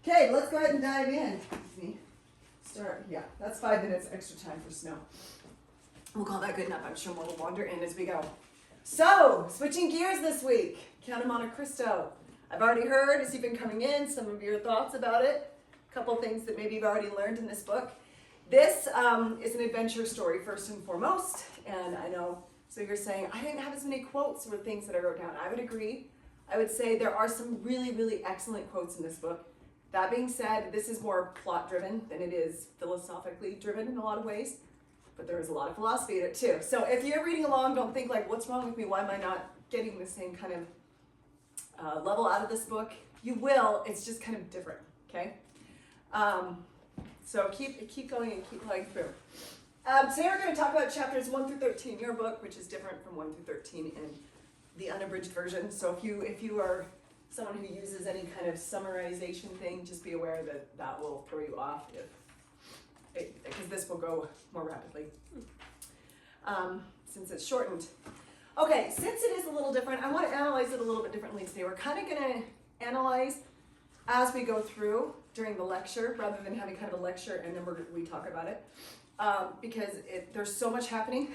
Okay, let's go ahead and dive in. Start, yeah, that's 5 minutes extra time for snow. We'll call that good enough. I'm sure more will wander in as we go. So, switching gears this week, Count of Monte Cristo. I've already heard, as you've been coming in, some of your thoughts about it. A couple things that maybe you've already learned in this book. This is an adventure story first and foremost, and I know, so you're saying, I didn't have as many quotes or things that I wrote down. I would agree. I would say there are some really, really excellent quotes in this book. That being said, this is more plot driven than it is philosophically driven in a lot of ways, but there is a lot of philosophy in it too. So if you're reading along, don't think like, what's wrong with me? Why am I not getting the same kind of level out of this book? You will, it's just kind of different, okay? So keep going and keep going through. Today we're going to talk about chapters 1 through 13 in your book, which is different from 1 through 13 in the unabridged version. So if you are someone who uses any kind of summarization thing, just be aware that that will throw you off because this will go more rapidly since it's shortened. Okay, since it is a little different, I want to analyze it a little bit differently today. We're kind of going to analyze as we go through during the lecture, rather than having kind of a lecture and then we talk about it, because there's so much happening.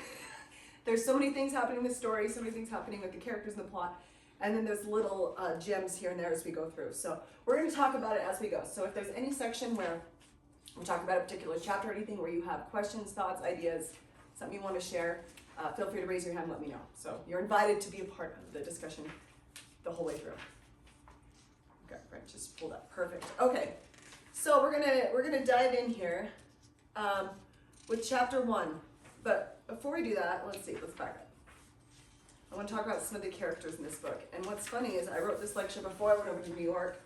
There's so many things happening in the story, so many things happening with the characters and the plot, and then there's little gems here and there as we go through. So we're going to talk about it as we go. So if there's any section where we talk about a particular chapter or anything where you have questions, thoughts, ideas, something you want to share, feel free to raise your hand and let me know. So you're invited to be a part of the discussion the whole way through. Okay, right, just pull that. Perfect. Okay, so we're gonna dive in here with chapter 1. But before we do that, let's back up. I want to talk about some of the characters in this book. And what's funny is I wrote this lecture before I went over to New York,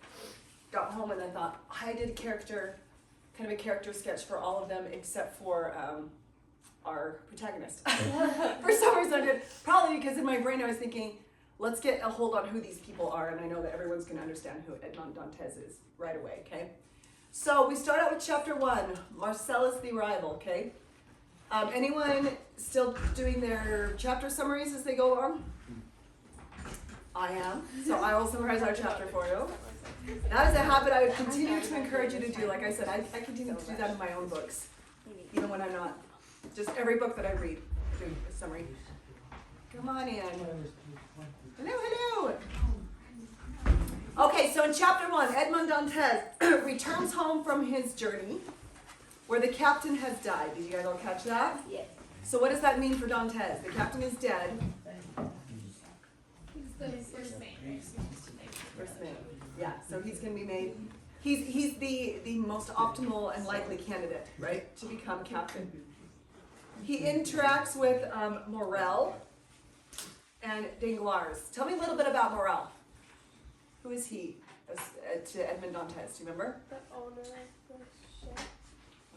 got home, and I thought I did a character sketch for all of them except for our protagonist. For some reason I did, probably because in my brain I was thinking, let's get a hold on who these people are, and I know that everyone's going to understand who Edmond Dantes is right away, okay? So we start out with chapter 1, Marcellus the Rival, okay? Anyone still doing their chapter summaries as they go along? I am, so I will summarize our chapter for you. That is a habit I would continue to encourage you to do. Like I said, I continue to do that in my own books, even when I'm not. Just every book that I read, I do a summary. Come on in. Hello. Okay, so in chapter 1, Edmond Dantes returns home from his journey where the captain has died. Did you guys all catch that? Yes. So what does that mean for Dantes? The captain is dead. He's the first man. First man. Yeah, so he's going to be made, he's the most optimal and likely candidate, right, to become captain. He interacts with Morel and Danglars. Tell me a little bit about Morel. Who is he to Edmond Dantes? Do you remember? The owner of the ship.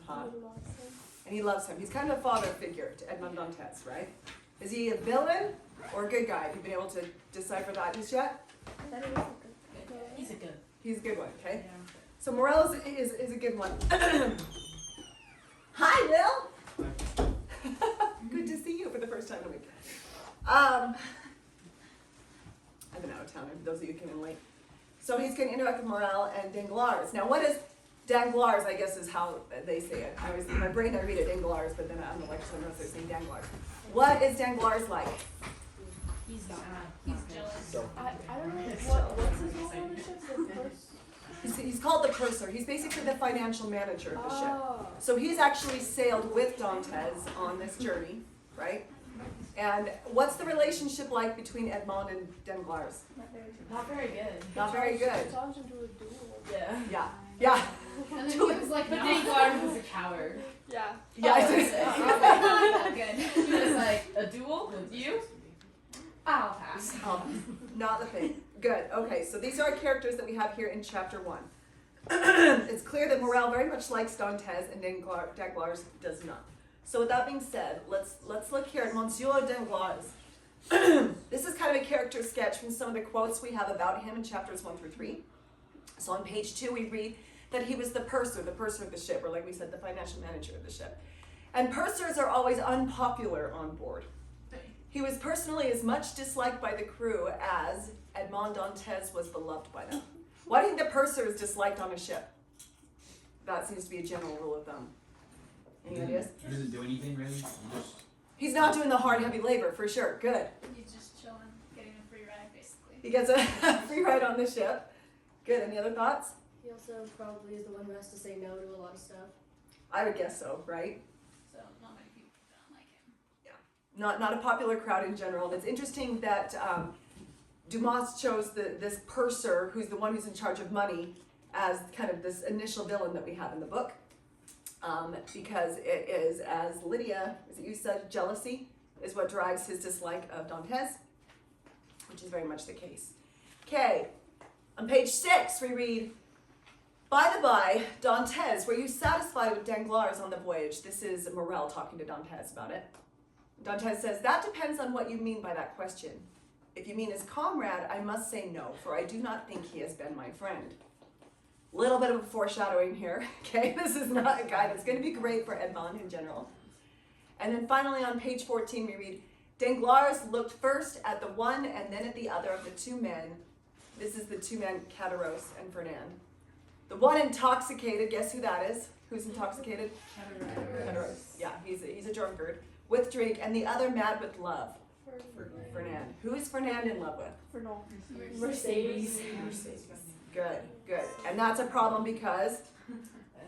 Uh-huh. He loves him. And he loves him. He's kind of a father figure to Edmond Dantes, right? Is he a villain or a good guy? Have you been able to decipher that just yet? I thought he was a good guy. He's a good one, okay? Yeah. So Morel is a good one. Hi, Will. Good to see you for the first time in a week. I've been out of town, for those of you who came in late. So he's going to interact with Morel and Danglars. Now, what is Danglars, I guess, is how they say it. In my brain, I read it Danglars, but then on the lecture, I notice they're saying Danglars. What is Danglars like? He's jealous. I don't know what's his role on the ship? The first? He's called the purser. He's basically the financial manager of the ship. Oh. So he's actually sailed with Dantes on this journey, right? And what's the relationship like between Edmond and Danglars? Not very good. Not very good. Not very good. It turns into a duel. Yeah. Yeah. And then he was like, but Danglars was a coward. Yeah. Yeah. Not good. He was like, a duel with you? I'll pass. Not the thing. Good. Okay, so these are our characters that we have here in chapter 1. It's clear that Morel very much likes Dantes and Danglars does not. So with that being said, let's look here at Monsieur Danglars. This is kind of a character sketch from some of the quotes we have about him in chapters 1 through 3. So on page 2 we read that he was the purser of the ship, or like we said, the financial manager of the ship. And pursers are always unpopular on board. He was personally as much disliked by the crew as Edmond Dantes was beloved by them. Why do you think the purser is disliked on a ship? that seems to be a general rule of thumb. Any ideas? He doesn't do anything really. He just He's not doing the hard, heavy labor, for sure. Good. He's just chilling, getting a free ride, basically. He gets a free ride on the ship. Good. Any other thoughts? He also probably is the one who has to say no to a lot of stuff. I would guess so, right? So not many people don't like him. Not a popular crowd in general. And it's interesting that Dumas chose this purser, who's the one who's in charge of money, as kind of this initial villain that we have in the book. Because it is, as Lydia, as you said, jealousy is what drives his dislike of Dantes, which is very much the case. Okay, on page 6 we read, "By the by, Dantes, were you satisfied with Danglars on the voyage?" This is Morel talking to Dantes about it. Dantes says, "That depends on what you mean by that question. If you mean his comrade, I must say no, for I do not think he has been my friend." Little bit of a foreshadowing here, okay? This is not a guy that's going to be great for Edmond in general. And then finally on page 14 we read, "Danglars looked first at the one and then at the other of the two men." This is the two men, Caderousse and Fernand. "The one intoxicated," guess who that is? Who's intoxicated? Caderousse. Yeah, he's a drunkard with drink, and the other mad with love. Fernand. Who is Fernand in love with? Mercedes. Good, good. And that's a problem because?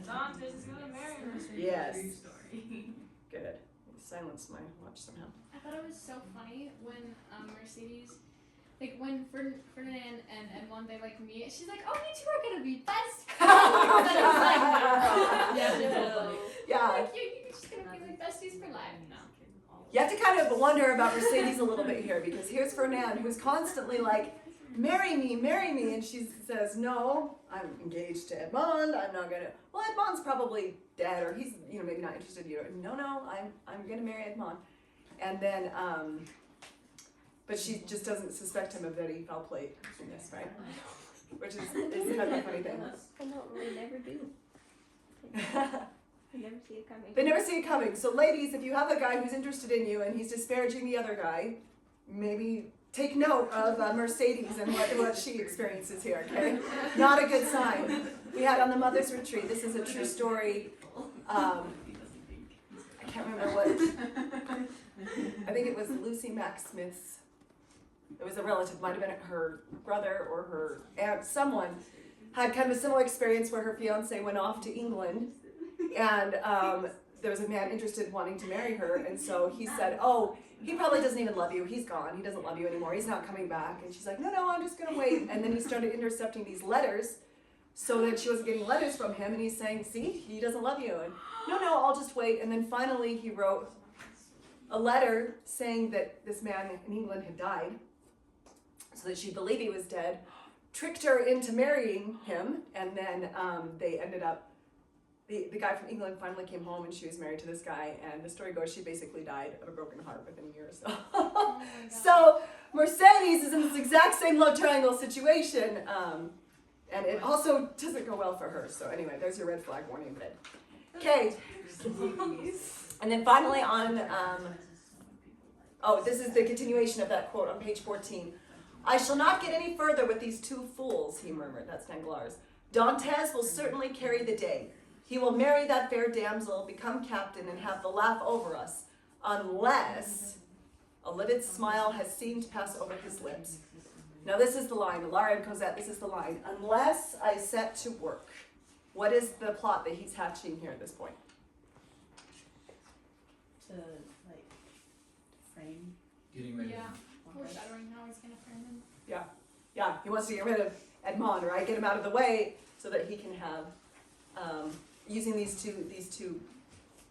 Dantes is gonna marry her. Yes. true story. Good. Silence my watch somehow. I thought it was so funny when Mercedes, like when Ferdinand and Monte like meet, she's like, "Oh, you two are gonna be best friends." And it's like, Yeah. like you're just gonna be like besties for life. No. You have to kind of wonder about Mercedes a little bit here, because here's Fernand, who's constantly like, marry me, and she says, "No, I'm engaged to Edmond, I'm not gonna," well, Edmond's probably dead, or he's, maybe not interested in you. No, I'm gonna marry Edmond. And then, but she just doesn't suspect him of any foul play in this, right? Which is kind of a funny thing. I know, they never do. They never see it coming. They never see it coming. So ladies, if you have a guy who's interested in you and he's disparaging the other guy, maybe take note of Mercedes and what she experiences here, okay? Not a good sign. We had on the Mother's Retreat, this is a true story. I can't remember what, I think it was Lucy Mack Smith's, it was a relative, might have been her brother or her aunt, someone had kind of a similar experience where her fiance went off to England, and there was a man interested wanting to marry her, and so he said, "Oh, he probably doesn't even love you. He's gone. He doesn't love you anymore. He's not coming back." And she's like, "No, I'm just going to wait." And then he started intercepting these letters so that she wasn't getting letters from him. And he's saying, "See, he doesn't love you." And no, I'll just wait. And then finally he wrote a letter saying that this man in England had died so that she believed he was dead, tricked her into marrying him. And then they ended up, the guy from England finally came home and she was married to this guy, and the story goes she basically died of a broken heart within a year or so. Oh So Mercedes is in this exact same love triangle situation, and it also doesn't go well for her. So anyway, there's your red flag warning bid. Okay. And then finally on, this is the continuation of that quote on page 14. "I shall not get any further with these two fools," he murmured. That's Danglars. "Dantes will certainly carry the day. He will marry that fair damsel, become captain, and have the laugh over us, unless," a livid smile has seemed to pass over his lips. Now this is the line, Lara and Cosette, this is the line, "unless I set to work." What is the plot that he's hatching here at this point? To frame. Getting rid of Yeah. him. Foreshadowing how he's gonna frame him. Yeah, he wants to get rid of Edmond, right? Get him out of the way so that he can have, using these two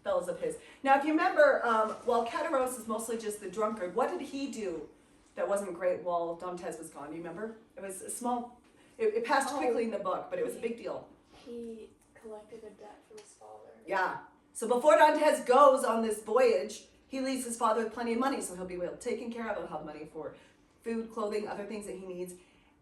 fellows of his. Now, if you remember, while Caderousse is mostly just the drunkard, what did he do that wasn't great while Dantes was gone? Do you remember? It was a small, it passed quickly in the book, but it was a big deal. He collected a debt from his father. Yeah. So before Dantes goes on this voyage, he leaves his father with plenty of money, so he'll be well taken care of. He'll have money for food, clothing, other things that he needs.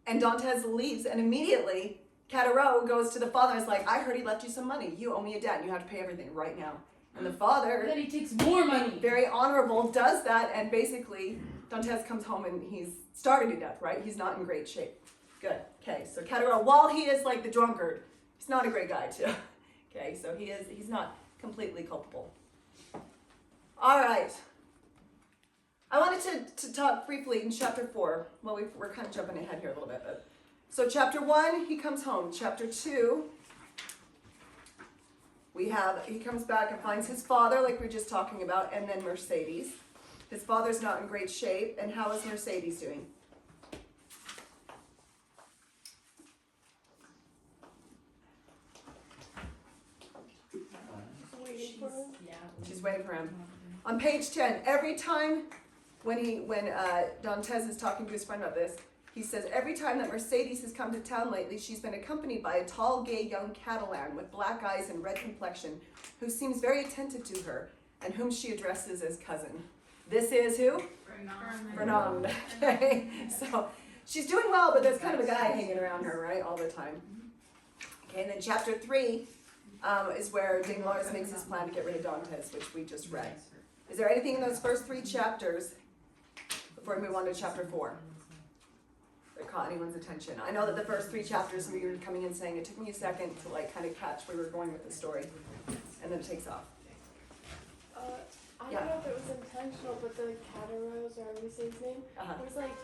And Dantes leaves, and immediately Caderousse goes to the father and is like, "I heard he left you some money. You owe me a debt. You have to pay everything right now." And the father, Then he takes more money. very honorable, does that, and basically Dantes comes home and he's starving to death, right? He's not in great shape. Good. Okay, so Caderousse, while he is like the drunkard, he's not a great guy too. Okay, so he's not completely culpable. All right. I wanted to talk briefly in chapter 4. Well, we're kind of jumping ahead here a little bit. So chapter 1, he comes home. Chapter 2, he comes back and finds his father, like we were just talking about, and then Mercedes. His father's not in great shape, and how is Mercedes doing? Waiting for him. She's waiting for him. On page 10, every time when Dantes is talking to his friend about this, he says, every time that Mercedes has come to town lately, she's been accompanied by a tall, gay young Catalan with black eyes and red complexion, who seems very attentive to her, and whom she addresses as cousin. This is who? Fernand. Okay, so she's doing well, but there's kind of a guy hanging around her, right, all the time. Okay, and then chapter 3 is where Danglars makes his plan to get rid of Dantes, which we just read. Is there anything in those first 3 chapters, before we move on to chapter 4, that caught anyone's attention? I know that the first 3 chapters, we were coming in saying it took me a second to like kind of catch where we were going with the story, and then it takes off. I Yeah. don't know if it was intentional, but the Catarose, or however you say his name, was like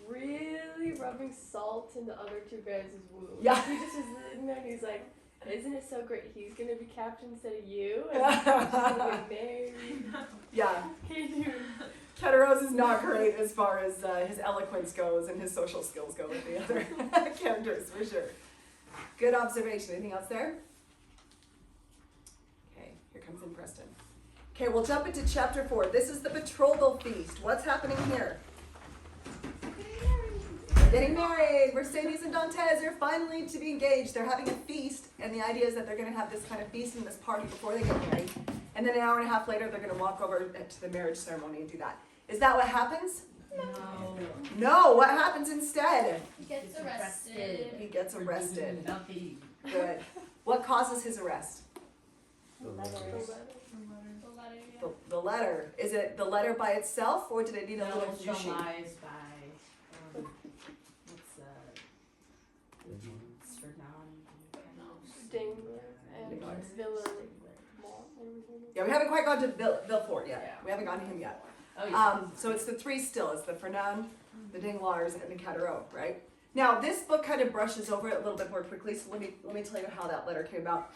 really rubbing salt in the other 2 guys' wounds. Yeah. He just was sitting there and he's like, isn't it so great? He's gonna be captain instead of you, and he's gonna get married. Yeah, Hey, dude. Catarose is not great as far as his eloquence goes and his social skills go with the other characters, for sure. Good observation. Anything else there? Okay, here comes in Preston. Okay, we'll jump into chapter 4. This is the betrothal feast. What's happening here? They're getting married. Mercedes and Dantes are finally to be engaged. They're having a feast, and the idea is that they're going to have this kind of feast and this party before they get married. And then an hour and a half later, they're going to walk over to the marriage ceremony and do that. Is that what happens? No, what happens instead? He gets arrested. He gets arrested. Nothing. Good. What causes his arrest? The letter, yeah. The letter. Is it the letter by itself, or did it need a No, little it's machine? the lies by, it's Fernand. Dangler and Dangler. Villa Mall. Yeah, we haven't quite gone to Villefort yet. Yeah. We haven't gone to him yet. Oh, yeah. So it's the 3 still. It's the Fernand, the Danglars, and the Catarot, right? Now, this book kind of brushes over it a little bit more quickly, so let me tell you how that letter came about.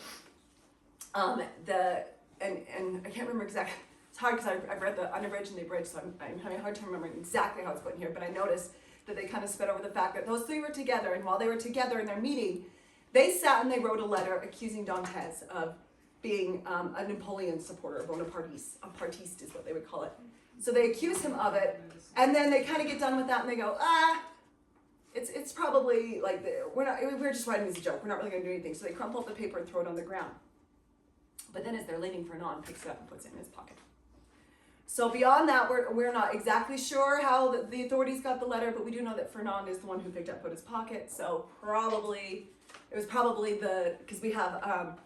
And I can't remember exactly. It's hard because I've read the unabridged and the abridged, so I'm having a hard time remembering exactly how it's put in here. But I noticed that they kind of sped over the fact that those 3 were together, and while they were together in their meeting, they sat and they wrote a letter accusing Dantes of being a Napoleon supporter, a Bonapartiste. A partiste is what they would call it. So they accuse him of it, and then they kind of get done with that, and they go, it's probably like we're just writing this as a joke. We're not really going to do anything. So they crumple up the paper and throw it on the ground. But then as they're leaning for Fernand, picks it up and puts it in his pocket. So beyond that, we're not exactly sure how the authorities got the letter, but we do know that Fernand is the one who picked up, put his pocket. So it was probably because we have,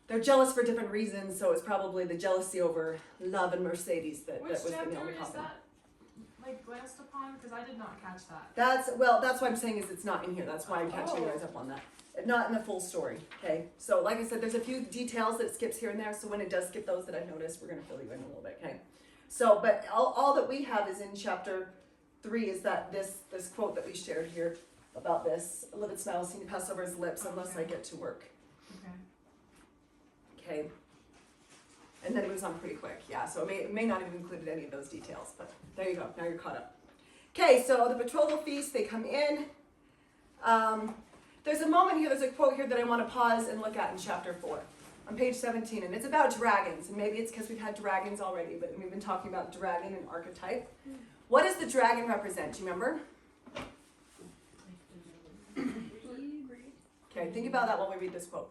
they're jealous for different reasons, so it's probably the jealousy over love and Mercedes that was the nail in the chapter is coffin. that, like, glanced upon? Because I did not catch that. That's what I'm saying is it's not in here. That's why I'm catching you guys up on that. Not in the full story, okay? So like I said, there's a few details that it skips here and there, so when it does skip those that I've noticed, we're going to fill you in a little bit, okay? So, but all that we have is in chapter 3 is that this quote that we shared here about this, a livid smile seemed to pass over his lips unless I get to work, Okay. okay? And then it moves on pretty quick, yeah, so it may not have included any of those details, but there you go, now you're caught up. Okay, so the betrothal feast, they come in. There's a moment here, there's a quote here that I want to pause and look at in chapter 4, on page 17, and it's about dragons, and maybe it's because we've had dragons already, but we've been talking about dragon and archetype. What does the dragon represent, do you remember? Okay, think about that while we read this quote.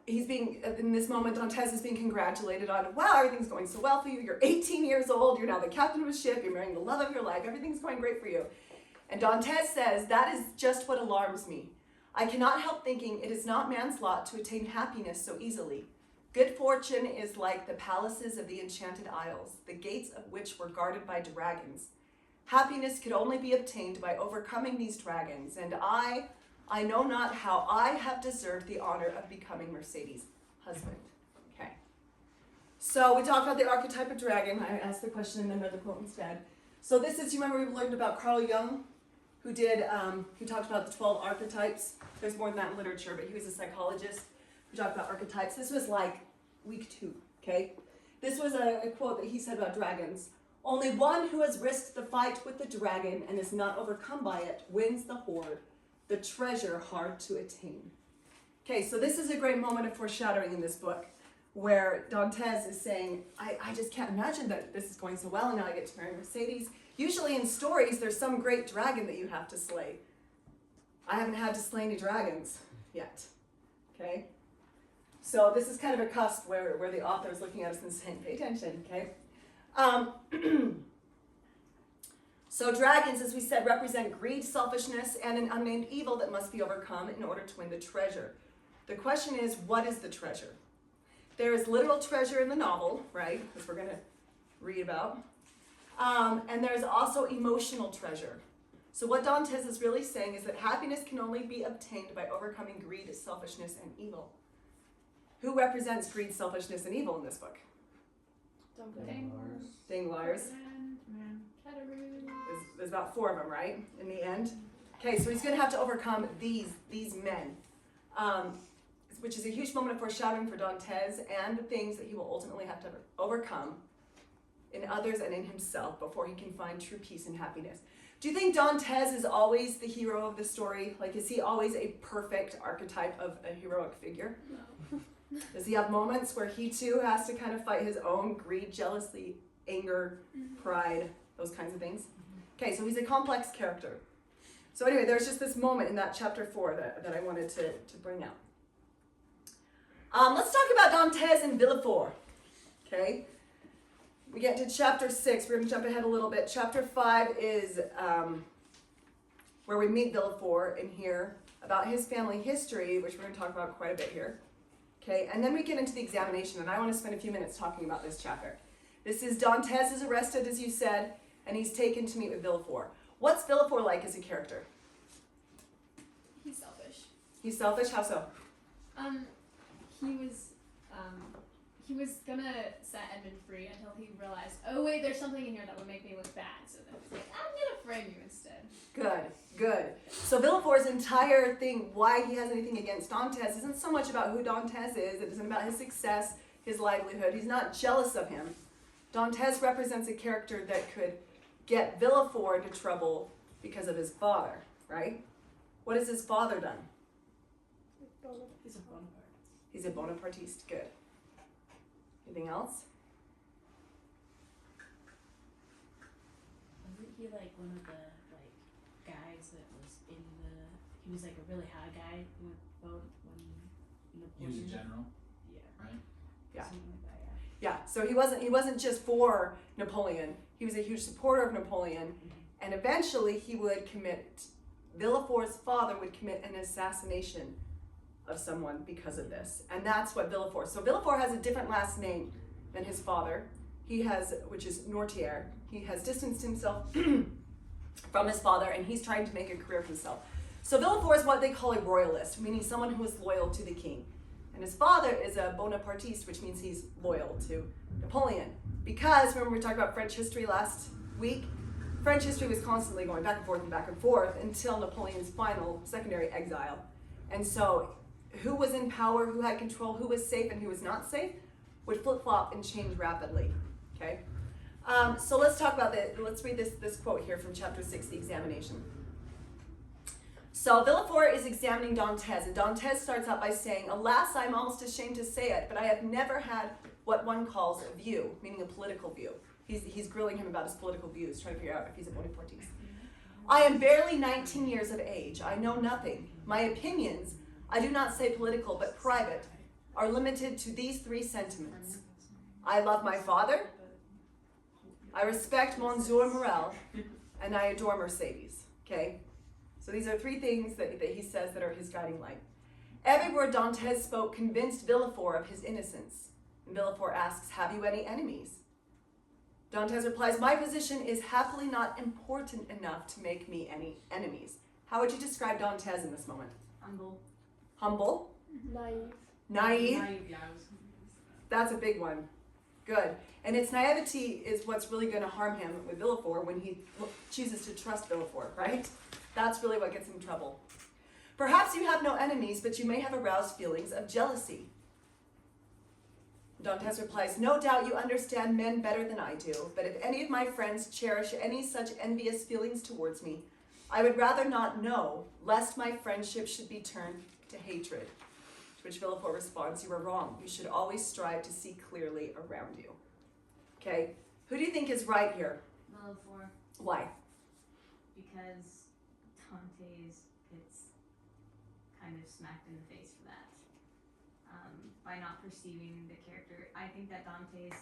In this moment, Dantes is being congratulated on, wow, everything's going so well for you, you're 18 years old, you're now the captain of a ship, you're marrying the love of your life, everything's going great for you. And Dantes says, that is just what alarms me. I cannot help thinking it is not man's lot to attain happiness so easily. Good fortune is like the palaces of the enchanted isles, the gates of which were guarded by dragons. Happiness could only be obtained by overcoming these dragons, and I I know not how I have deserved the honor of becoming Mercedes' husband. Okay. So we talked about the archetype of dragon. I asked the question in another quote instead. So this is, you remember we learned about Carl Jung, who talked about the 12 archetypes. There's more than that in literature, but he was a psychologist who talked about archetypes. This was like week 2, okay? This was a quote that he said about dragons. Only one who has risked the fight with the dragon and is not overcome by it wins the hoard, the treasure hard to attain. Okay, so this is a great moment of foreshadowing in this book where Dantes is saying, I just can't imagine that this is going so well and now I get to marry Mercedes. Usually in stories, there's some great dragon that you have to slay. I haven't had to slay any dragons yet, okay? So this is kind of a cusp where the author is looking at us and saying, pay attention, okay? So dragons, as we said, represent greed, selfishness, and an unnamed evil that must be overcome in order to win the treasure. The question is, what is the treasure? There is literal treasure in the novel, right, which we're going to read about. And there's also emotional treasure. So what Dantes is really saying is that happiness can only be obtained by overcoming greed, selfishness, and evil. Who represents greed, selfishness, and evil in this book? Danglars. There's about 4 of them, right, in the end? Okay, so he's going to have to overcome these men, which is a huge moment of foreshadowing for Dantes and the things that he will ultimately have to overcome in others and in himself before he can find true peace and happiness. Do you think Dantes is always the hero of the story? Like, is he always a perfect archetype of a heroic figure? No. Does he have moments where he too has to kind of fight his own greed, jealousy, anger, pride, those kinds of things? Okay, so he's a complex character. So anyway, there's just this moment in that chapter 4 that I wanted to bring out. Let's talk about Dantes and Villefort. Okay, we get to chapter 6. We're going to jump ahead a little bit. Chapter 5 is where we meet Villefort in here about his family history, which we're going to talk about quite a bit here. Okay, and then we get into the examination, and I want to spend a few minutes talking about this chapter. This is Dantes is arrested, as you said, and he's taken to meet with Villefort. What's Villefort like as a character? He's selfish. He's selfish? How so? He was gonna set Edmund free until he realized, oh wait, there's something in here that would make me look bad. So then he's like, I'm gonna frame you instead. Good. So Villefort's entire thing, why he has anything against Dantes, isn't so much about who Dantes is. It isn't about his success, his livelihood. He's not jealous of him. Dantes represents a character that could get Villefort into trouble because of his father, right? What has his father done? He's a Bonaparte. He's a Bonapartiste. Good. Anything else? Wasn't he like one of the like guys that was in the? He was like a really high guy in the boat when He was a Napoleon. general, Yeah. right? Yeah. Something like that, Yeah, so he wasn't just for Napoleon. He was a huge supporter of Napoleon, and eventually he would Villefort's father would commit an assassination of someone because of this. And that's what Villefort. So Villefort has a different last name than his father. Which is Nortier. He has distanced himself from his father, and he's trying to make a career for himself. So Villefort is what they call a royalist, meaning someone who is loyal to the king. And his father is a Bonapartiste, which means he's loyal to Napoleon. Because, remember we talked about French history last week? French history was constantly going back and forth until Napoleon's final secondary exile. And so who was in power, who had control, who was safe and who was not safe, would flip-flop and change rapidly, okay? So let's talk about let's read this quote here from chapter 6, the examination. So Villefort is examining Dantes, and Dantes starts out by saying, alas, I'm almost ashamed to say it, but I have never had what one calls a view, meaning a political view. He's grilling him about his political views, trying to figure out if he's a Bonapartiste. I am barely 19 years of age. I know nothing. My opinions, I do not say political, but private, are limited to these 3 sentiments. I love my father, I respect Monsieur Morel, and I adore Mercedes, okay? So these are 3 things that he says that are his guiding light. Every word Dantes spoke convinced Villefort of his innocence. And Villefort asks, have you any enemies? Dantes replies, my position is happily not important enough to make me any enemies. How would you describe Dantes in this moment? Humble. Humble? Naive. Naive? Yeah, I was. That's a big one. Good. And its naivety is what's really going to harm him with Villefort when he chooses to trust Villefort, right? That's really what gets him in trouble. Perhaps you have no enemies, but you may have aroused feelings of jealousy. Dantes replies, no doubt you understand men better than I do, but if any of my friends cherish any such envious feelings towards me, I would rather not know, lest my friendship should be turned to hatred. To which Villefort responds, you are wrong. You should always strive to see clearly around you. Okay, who do you think is right here? Villefort, Why? because Dante's gets kind of smacked in the face for that. By not perceiving the character. I think that Dante's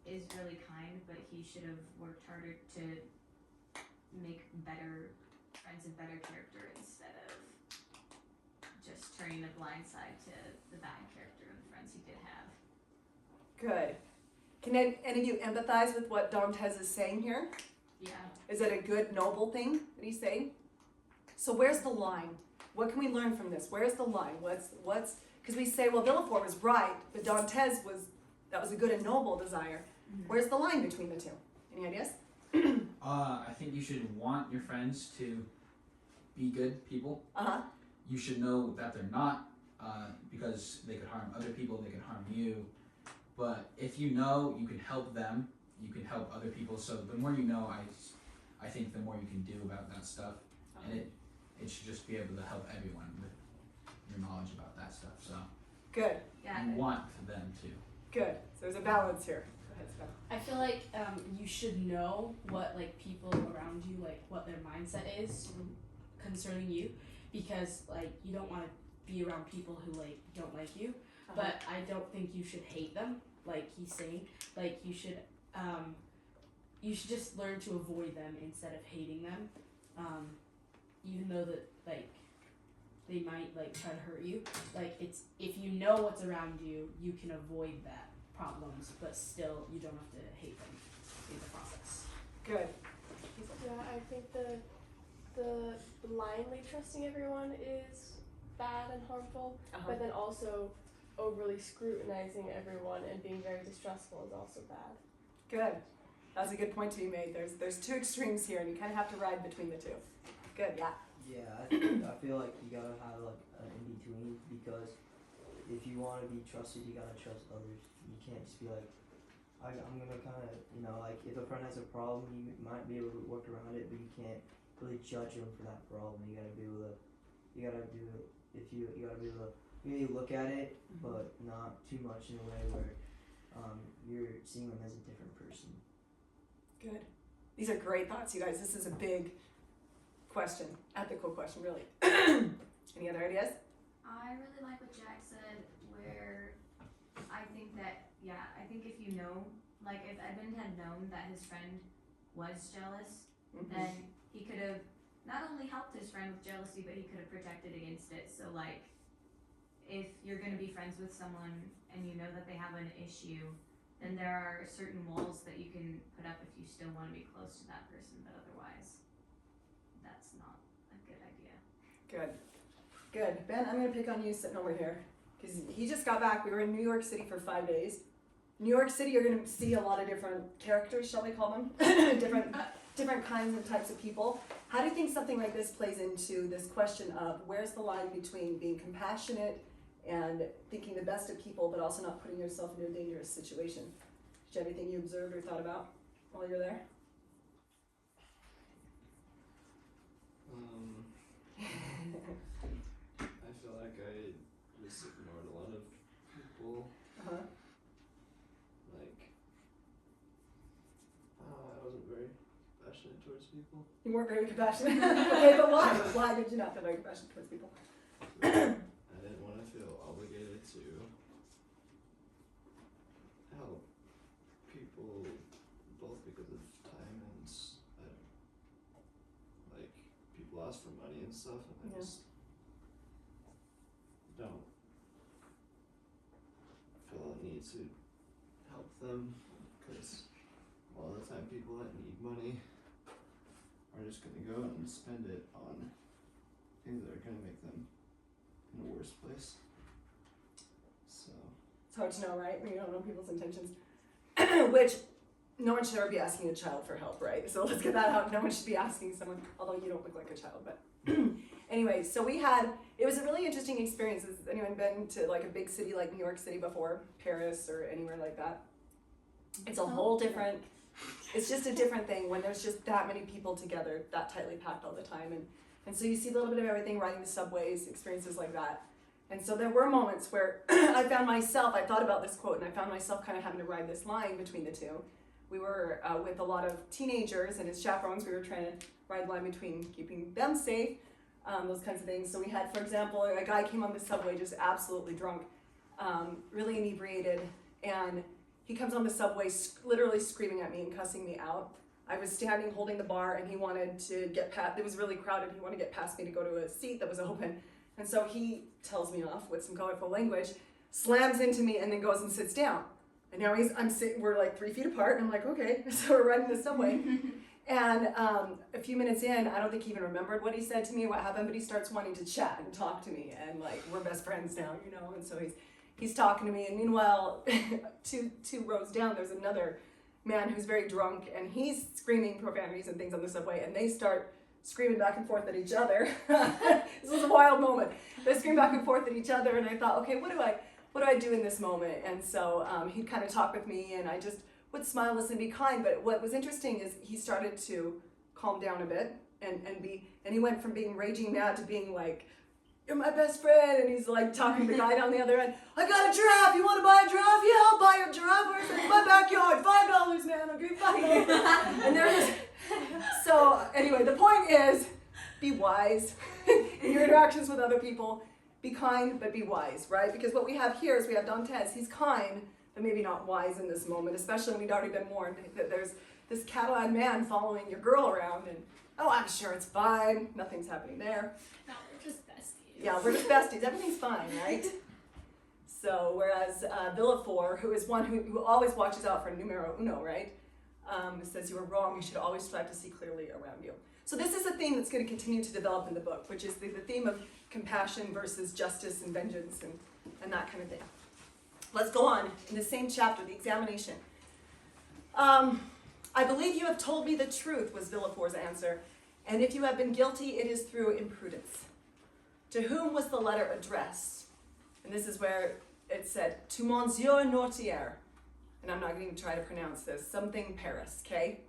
is really kind, but he should have worked harder to make better friends of better character instead of just turning a blind side to the bad character of the friends he did have. Good. Can any of you empathize with what Dantes is saying here? Yeah. Is it a good, noble thing that he's saying? So where's the line? What can we learn from this? Where's the line? What's because we say, well, Villefort was right, but Dantes that was a good and noble desire. Where's the line between the two? Any ideas? I think you should want your friends to be good people. Uh-huh. You should know that they're not, because they could harm other people, they could harm you. But if you know you can help them, you can help other people. So the more you know, I think the more you can do about that stuff. And it should just be able to help everyone with your knowledge about that stuff. So Good. Yeah. you want them to. Good. So there's a balance here. Go ahead, Steph. I feel like you should know what like people around you, like what their mindset is concerning you, because like you don't want to be around people who like don't like you. But I don't think you should hate them, like he's saying. Like you should just learn to avoid them instead of hating them. Even though that like they might like try to hurt you. Like it's if you know what's around you, you can avoid that problems, but still you don't have to hate them in the process. Good. Yeah, I think the blindly trusting everyone is bad and harmful, but then also overly scrutinizing everyone and being very distrustful is also bad. Good. That's a good point to be made. There's two extremes here, and you kind of have to ride between the two. Good. Yeah. Yeah, I feel like you gotta have like an in between, because if you want to be trusted, you gotta trust others. You can't just be like, I'm gonna kind of, like if a friend has a problem, you might be able to work around it, but you can't really judge them for that problem. You gotta be able to, you gotta be able to maybe look at it, but not too much in a way where you're seeing them as a different person. Good. These are great thoughts, you guys. This is a big question, ethical question, really. Any other ideas? I really like what Jack said, where I think that, I think if you know, like if Edmund had known that his friend was jealous, then he could have not only helped his friend with jealousy, but he could have protected against it. So like, if you're going to be friends with someone and you know that they have an issue, then there are certain walls that you can put up if you still want to be close to that person, but otherwise, that's not a good idea. Good. Good. Ben, I'm going to pick on you sitting over here, because he just got back. We were in New York City for 5 days. New York City, you're going to see a lot of different characters, shall we call them? different kinds and types of people. How do you think something like this plays into this question of where's the line between being compassionate and thinking the best of people, but also not putting yourself into a dangerous situation? Did you have anything you observed or thought about while you're there? I feel like I just ignored a lot of people. Like, I wasn't very compassionate towards people. You weren't very compassionate. Okay, but why? Why did you not feel very compassionate towards people? I didn't want to feel obligated to help people, both because of time and like people ask for money and stuff, and I just don't feel a need to help them, because a lot of the time people that need money are are just gonna go and spend it on things that are gonna make them in a worse place. So It's hard to know, right? When you don't know people's intentions. Which, no one should ever be asking a child for help, right? So let's get that out. No one should be asking someone, although you don't look like a child, but anyway, so it was a really interesting experience. Has anyone been to like a big city like New York City before? Paris or anywhere like that? It's a whole different, it's just a different thing when there's just that many people together, that tightly packed all the time. And so you see a little bit of everything, riding the subways, experiences like that. And so there were moments where I thought about this quote, and I found myself kind of having to ride this line between the two. We were with a lot of teenagers and as chaperones, we were trying to ride the line between keeping them safe, those kinds of things. So we had, for example, a guy came on the subway just absolutely drunk, really inebriated, and he comes on the subway literally screaming at me and cussing me out. I was standing holding the bar, and he wanted to get past, it was really crowded, he wanted to get past me to go to a seat that was open. And so he tells me off with some colorful language, slams into me, and then goes and sits down. And now we're like 3 feet apart, and I'm like, okay. So we're riding the subway. And a few minutes in, I don't think he even remembered what he said to me, what happened, but he starts wanting to chat and talk to me. And like, we're best friends now, you know? And so he's talking to me. And meanwhile, two rows down, there's another man who's very drunk, and he's screaming profanities and things on the subway, and they start screaming back and forth at each other. This was a wild moment. They screamed back and forth at each other, and I thought, okay, what do I do in this moment? And so he'd kind of talk with me, and I just would smile, listen, be kind. But what was interesting is he started to calm down a bit, and he went from being raging mad to being like, "You're my best friend," and he's like talking to the guy down the other end. "I got a giraffe. You want to buy a giraffe? Yeah, I'll buy your giraffe. Where's it? In my backyard. $5, man. I'll give you $5." And they're just. So anyway, the point is, be wise in your interactions with other people. Be kind, but be wise, right? Because what we have here is we have Dantes. He's kind, but maybe not wise in this moment, especially when we'd already been warned that there's this cat-eyed man following your girl around, and oh, I'm sure it's fine. Nothing's happening there. No, we're just besties. Yeah, we're just besties. Everything's fine, right? So whereas Villefort, who is one who always watches out for numero uno, right? Says you are wrong, you should always strive to see clearly around you. So this is a theme that's going to continue to develop in the book, which is the theme of compassion versus justice and vengeance and that kind of thing. Let's go on in the same chapter, the examination. "I believe you have told me the truth," was Villefort's answer, "and if you have been guilty, it is through imprudence." To whom was the letter addressed? And this is where it said, "To Monsieur Nortier." And I'm not going to try to pronounce this, something Paris, okay?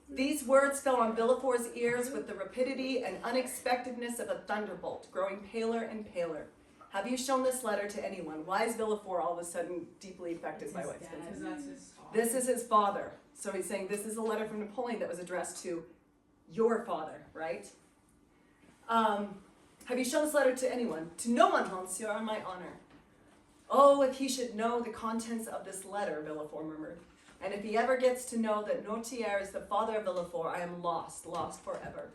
These words fell on Villefort's ears with the rapidity and unexpectedness of a thunderbolt, growing paler and paler. "Have you shown this letter to anyone?" Why is Villefort all of a sudden deeply affected by what's been Because said? that's his fault. This is his father. So he's saying this is a letter from Napoleon that was addressed to your father, right? "Have you shown this letter to anyone?" "To no one, monsieur, on my honor." "Oh, if he should know the contents of this letter," Villefort murmured. "And if he ever gets to know that Nortier is the father of Villefort, I am lost forever."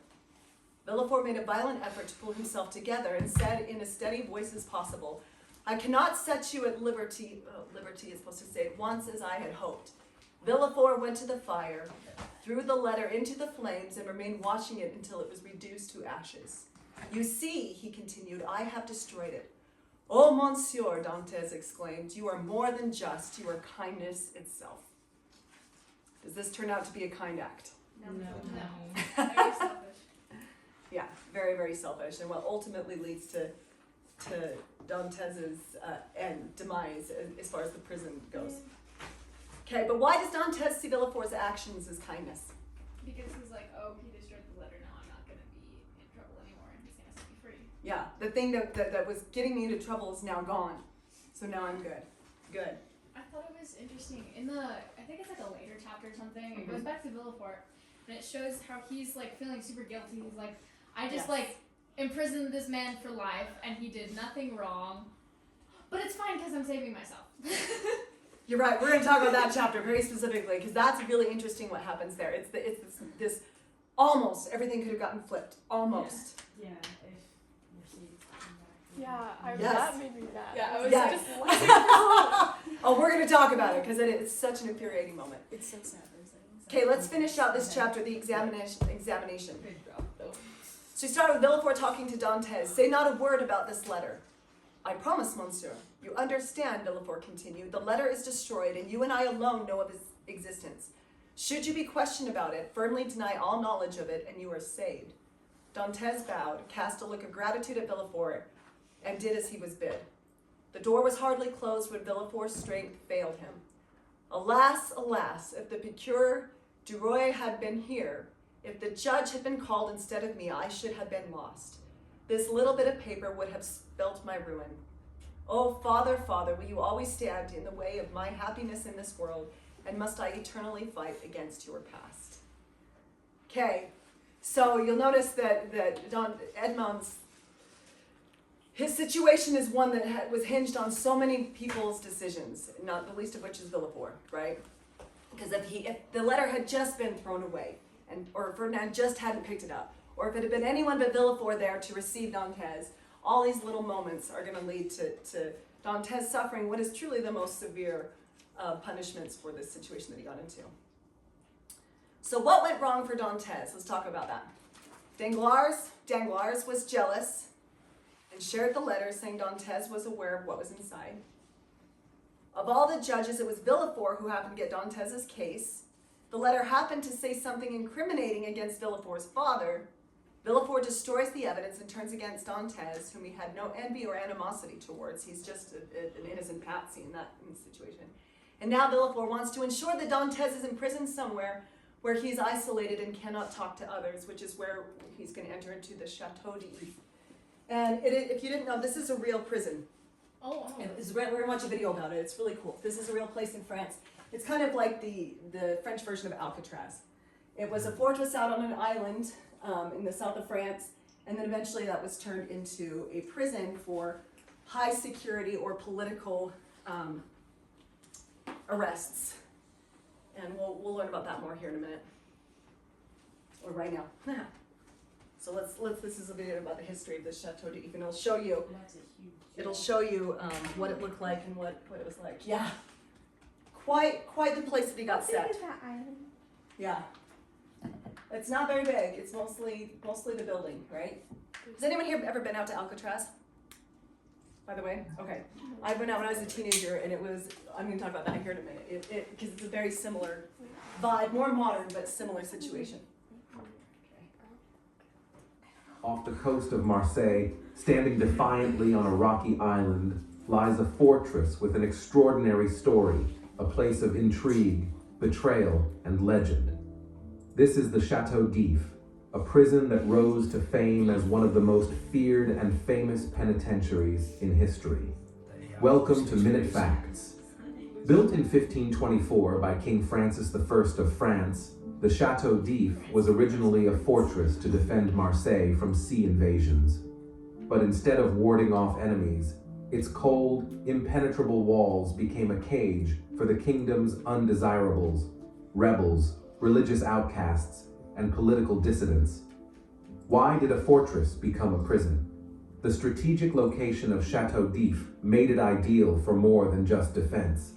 Villefort made a violent effort to pull himself together and said in a steady voice as possible, "I cannot set you at liberty," liberty is supposed to say, "once as I had hoped." Villefort went to the fire, threw the letter into the flames, and remained watching it until it was reduced to ashes. "You see," he continued, "I have destroyed it." "Oh, monsieur," Dantes exclaimed, "you are more than just, you are kindness itself." Does this turn out to be a kind act? No. Very selfish. Yeah, very, very selfish, and what ultimately leads to Dantes's end, demise, as far as the prison goes. Okay, but why does Dantes see Villefort's actions as kindness? Because he's like, oh, he destroyed the letter, now I'm not going to be in trouble anymore, and he's going to set me free. Yeah, the thing that was getting me into trouble is now gone, so now I'm good. Good. I thought it was interesting. I think it's like a later chapter or something. It goes back to Villefort, and it shows how he's like feeling super guilty. He's like, I just like imprisoned this man for life, and he did nothing wrong. But it's fine because I'm saving myself. You're right. We're going to talk about that chapter very specifically because that's really interesting. What happens there? It's this almost everything could have gotten flipped. Almost. Yeah, if your seat's coming back. Yeah, Yes. that made me mad. Yeah, I was Yes. just like, Oh, we're going to talk about it because it's such an infuriating moment. It's so sad. There's like Okay, let's finish out this chapter, the examination. Good job, though. So we start with Villefort talking to Dantes. Say not a word about this letter. I promise, monsieur. You understand, Villefort continued. The letter is destroyed, and you and I alone know of its existence. Should you be questioned about it, firmly deny all knowledge of it, and you are saved. Dantes bowed, cast a look of gratitude at Villefort, and did as he was bid. The door was hardly closed when Villefort's strength failed him. Alas, alas, if the procureur du Roi had been here, if the judge had been called instead of me, I should have been lost. This little bit of paper would have spelt my ruin. Oh, Father, Father, will you always stand in the way of my happiness in this world, and must I eternally fight against your past? Okay, so you'll notice that Edmond's, his situation is one that was hinged on so many people's decisions, not the least of which is Villefort, right? Because if the letter had just been thrown away, or Ferdinand just hadn't picked it up, or if it had been anyone but Villefort there to receive Dantes, all these little moments are going to lead to Dantes suffering what is truly the most severe punishments for this situation that he got into. So what went wrong for Dantes? Let's talk about that. Danglars was jealous and shared the letter saying Dantes was aware of what was inside. Of all the judges, it was Villefort who happened to get Dantes' case. The letter happened to say something incriminating against Villefort's father. Villefort destroys the evidence and turns against Dantes, whom he had no envy or animosity towards. He's just an innocent patsy in that situation. And now Villefort wants to ensure that Dantes is in prison somewhere where he's isolated and cannot talk to others, which is where he's going to enter into the Chateau d'If. And if you didn't know, this is a real prison. Oh, wow. We're going to watch a video about it. It's really cool. This is a real place in France. It's kind of like the French version of Alcatraz. It was a fortress out on an island in the south of France, and then eventually that was turned into a prison for high security or political arrests. And we'll learn about that more here in a minute, or right now. So this is a video about the history of the Chateau d'If, and it'll show you what it looked like and what it was like. Yeah, quite the place that he got set. How big is that island? Yeah, it's not very big. It's mostly the building, right? Has anyone here ever been out to Alcatraz? By the way, okay. I went out when I was a teenager, and it was. I'm going to talk about that here in a minute. Because it's a very similar vibe, more modern but similar situation. Off the coast of Marseille, standing defiantly on a rocky island, lies a fortress with an extraordinary story, a place of intrigue, betrayal, and legend. This is the Chateau d'If, a prison that rose to fame as one of the most feared and famous penitentiaries in history. Welcome to Minute Facts. Built in 1524 by King Francis I of France, the Chateau d'If was originally a fortress to defend Marseille from sea invasions. But instead of warding off enemies, its cold, impenetrable walls became a cage for the kingdom's undesirables, rebels, religious outcasts, and political dissidents. Why did a fortress become a prison? The strategic location of Chateau d'If made it ideal for more than just defense.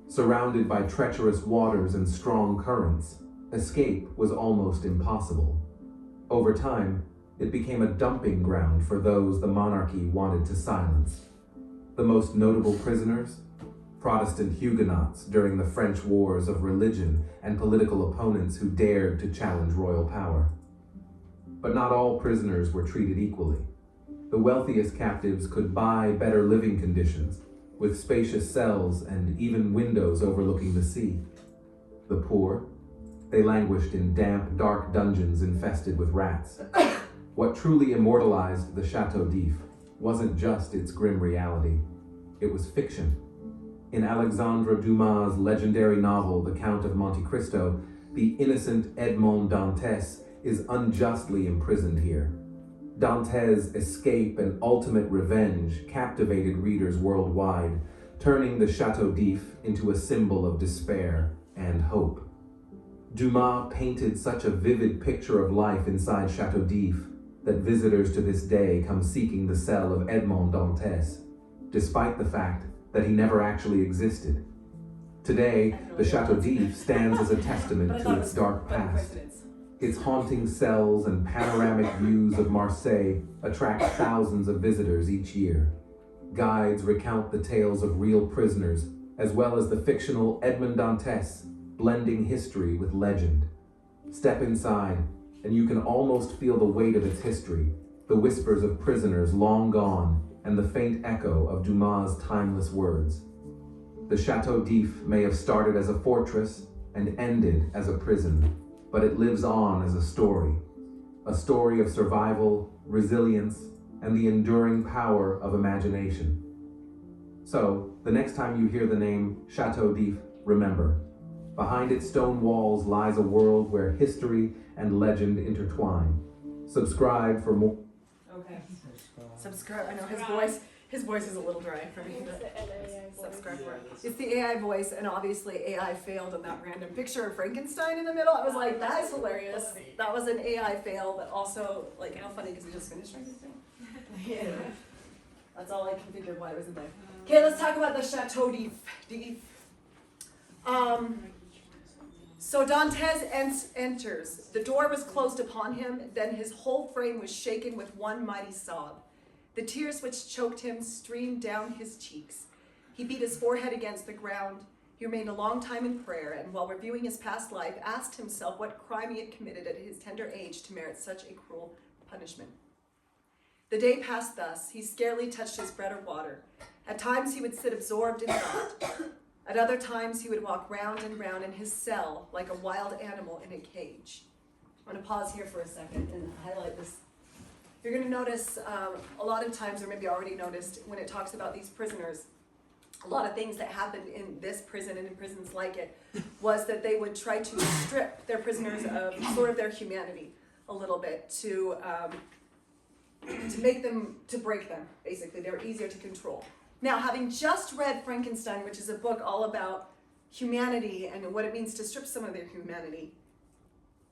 Surrounded by treacherous waters and strong currents, escape was almost impossible. Over time, it became a dumping ground for those the monarchy wanted to silence. The most notable prisoners? Protestant Huguenots during the French wars of religion and political opponents who dared to challenge royal power. But not all prisoners were treated equally. The wealthiest captives could buy better living conditions, with spacious cells and even windows overlooking the sea. The poor? They languished in damp, dark dungeons infested with rats. What truly immortalized the Chateau d'If wasn't just its grim reality. It was fiction. In Alexandre Dumas' legendary novel, The Count of Monte Cristo, the innocent Edmond Dantes is unjustly imprisoned here. Dantes' escape and ultimate revenge captivated readers worldwide, turning the Chateau d'If into a symbol of despair and hope. Dumas painted such a vivid picture of life inside Chateau d'If that visitors to this day come seeking the cell of Edmond Dantes, despite the fact that he never actually existed. Today, the Chateau d'If stands as a testament But I to thought it its was dark by past. coincidence. Its haunting cells and panoramic views of Marseille attract thousands of visitors each year. Guides recount the tales of real prisoners, as well as the fictional Edmond Dantes, blending history with legend. Step inside, and you can almost feel the weight of its history, the whispers of prisoners long gone, and the faint echo of Dumas' timeless words. The Chateau d'If may have started as a fortress and ended as a prison, but it lives on as a story of survival, resilience, and the enduring power of imagination. So, the next time you hear the name Chateau d'If, remember, behind its stone walls lies a world where history and legend intertwine. Subscribe for more. Okay. Subscribe. I know his voice is a little dry for me, but subscribe for it. It's the AI voice, and obviously AI failed on that random picture of Frankenstein in the middle. I was like, that is hilarious. That was an AI fail, but also like how funny because we just finished Frankenstein. Yeah. That's all I can figure why it wasn't there. Okay, let's talk about the Chateau d'If. So Dantes enters. The door was closed upon him, then his whole frame was shaken with one mighty sob. The tears which choked him streamed down his cheeks. He beat his forehead against the ground. He remained a long time in prayer, and while reviewing his past life, asked himself what crime he had committed at his tender age to merit such a cruel punishment. The day passed thus. He scarcely touched his bread or water. At times he would sit absorbed in thought. At other times he would walk round and round in his cell like a wild animal in a cage. I'm going to pause here for a second and highlight this. You're going to notice a lot of times, or maybe already noticed, when it talks about these prisoners, a lot of things that happened in this prison and in prisons like it was that they would try to strip their prisoners of sort of their humanity a little bit to make them, to break them, basically. They were easier to control. Now, having just read Frankenstein, which is a book all about humanity and what it means to strip someone of their humanity,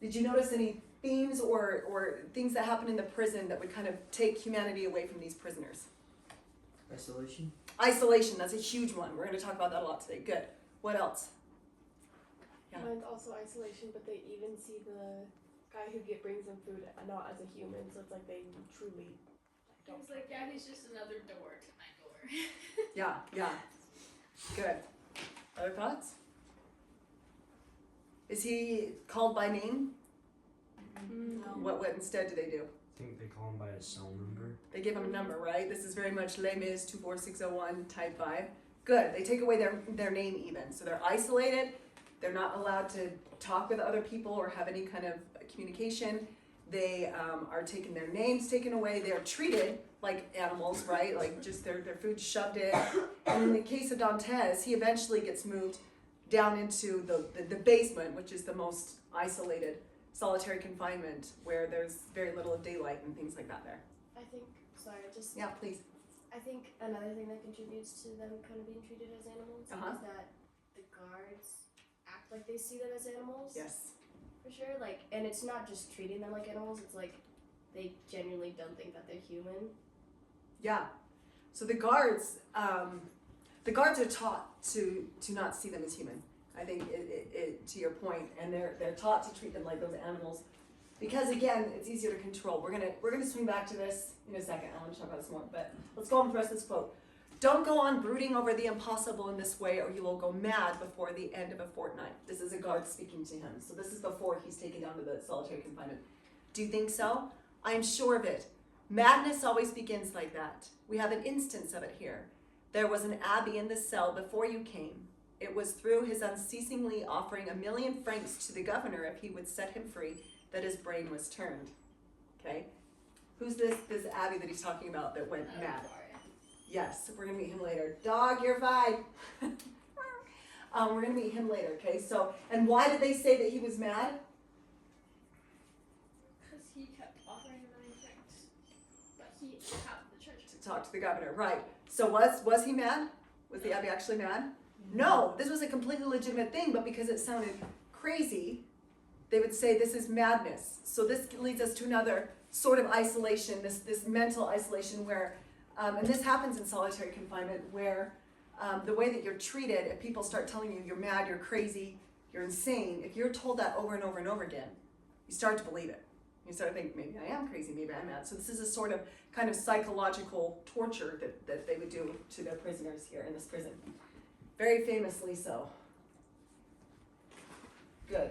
did you notice any themes or things that happen in the prison that would kind of take humanity away from these prisoners? Isolation. Isolation, that's a huge one. We're going to talk about that a lot today. Good. What else? Yeah. Mine's also isolation, but they even see the guy who brings them food not as a human, so it's like they truly don't. He's like, yeah, he's just another door to my door. Yeah. Good. Other thoughts? Is he called by name? What instead do they do? I think they call him by his cell number. They give him a number, right? This is very much Les Mis 24601 type vibe. Good. They take away their name even. So they're isolated. They're not allowed to talk with other people or have any kind of communication. They are taking their names taken away. They are treated like animals, right? Like just their food shoved in. And in the case of Dantes, he eventually gets moved down into the basement, which is the most isolated solitary confinement, where there's very little daylight and things like that there. I think, Yeah, please. I think another thing that contributes to them kind of being treated as animals is that the guards act like they see them as animals. Yes. For sure, like, and it's not just treating them like animals, it's like they genuinely don't think that they're human. Yeah. So the guards are taught to not see them as human. I think it to your point, and they're taught to treat them like those animals, because again, it's easier to control. We're gonna swing back to this in a second. I want to talk about this more, but let's go on with the rest of this quote. Don't go on brooding over the impossible in this way, or you will go mad before the end of a fortnight. This is a guard speaking to him. So this is before he's taken down to the solitary confinement. Do you think so? I am sure of it. Madness always begins like that. We have an instance of it here. There was an abbé in the cell before you came. It was through his unceasingly offering 1,000,000 francs to the governor if he would set him free that his brain was turned. Okay? Who's this abbé that he's talking about that went mad? Yes, we're gonna meet him later. Dog, you're fine. We're gonna meet him later, okay? So, and why did they say that he was mad? Because he kept offering 1,000,000 francs, but he had the church To talk to the governor, right? So was he mad? Was the abbé actually mad? No, this was a completely legitimate thing, but because it sounded crazy, they would say this is madness. So this leads us to another sort of isolation, this mental isolation where, and this happens in solitary confinement, where the way that you're treated, if people start telling you you're mad, you're crazy, you're insane, if you're told that over and over and over again, you start to believe it. You start to think, maybe I am crazy, maybe I'm mad. So this is a sort of kind of psychological torture that they would do to their prisoners here in this prison. Very famously so. Good.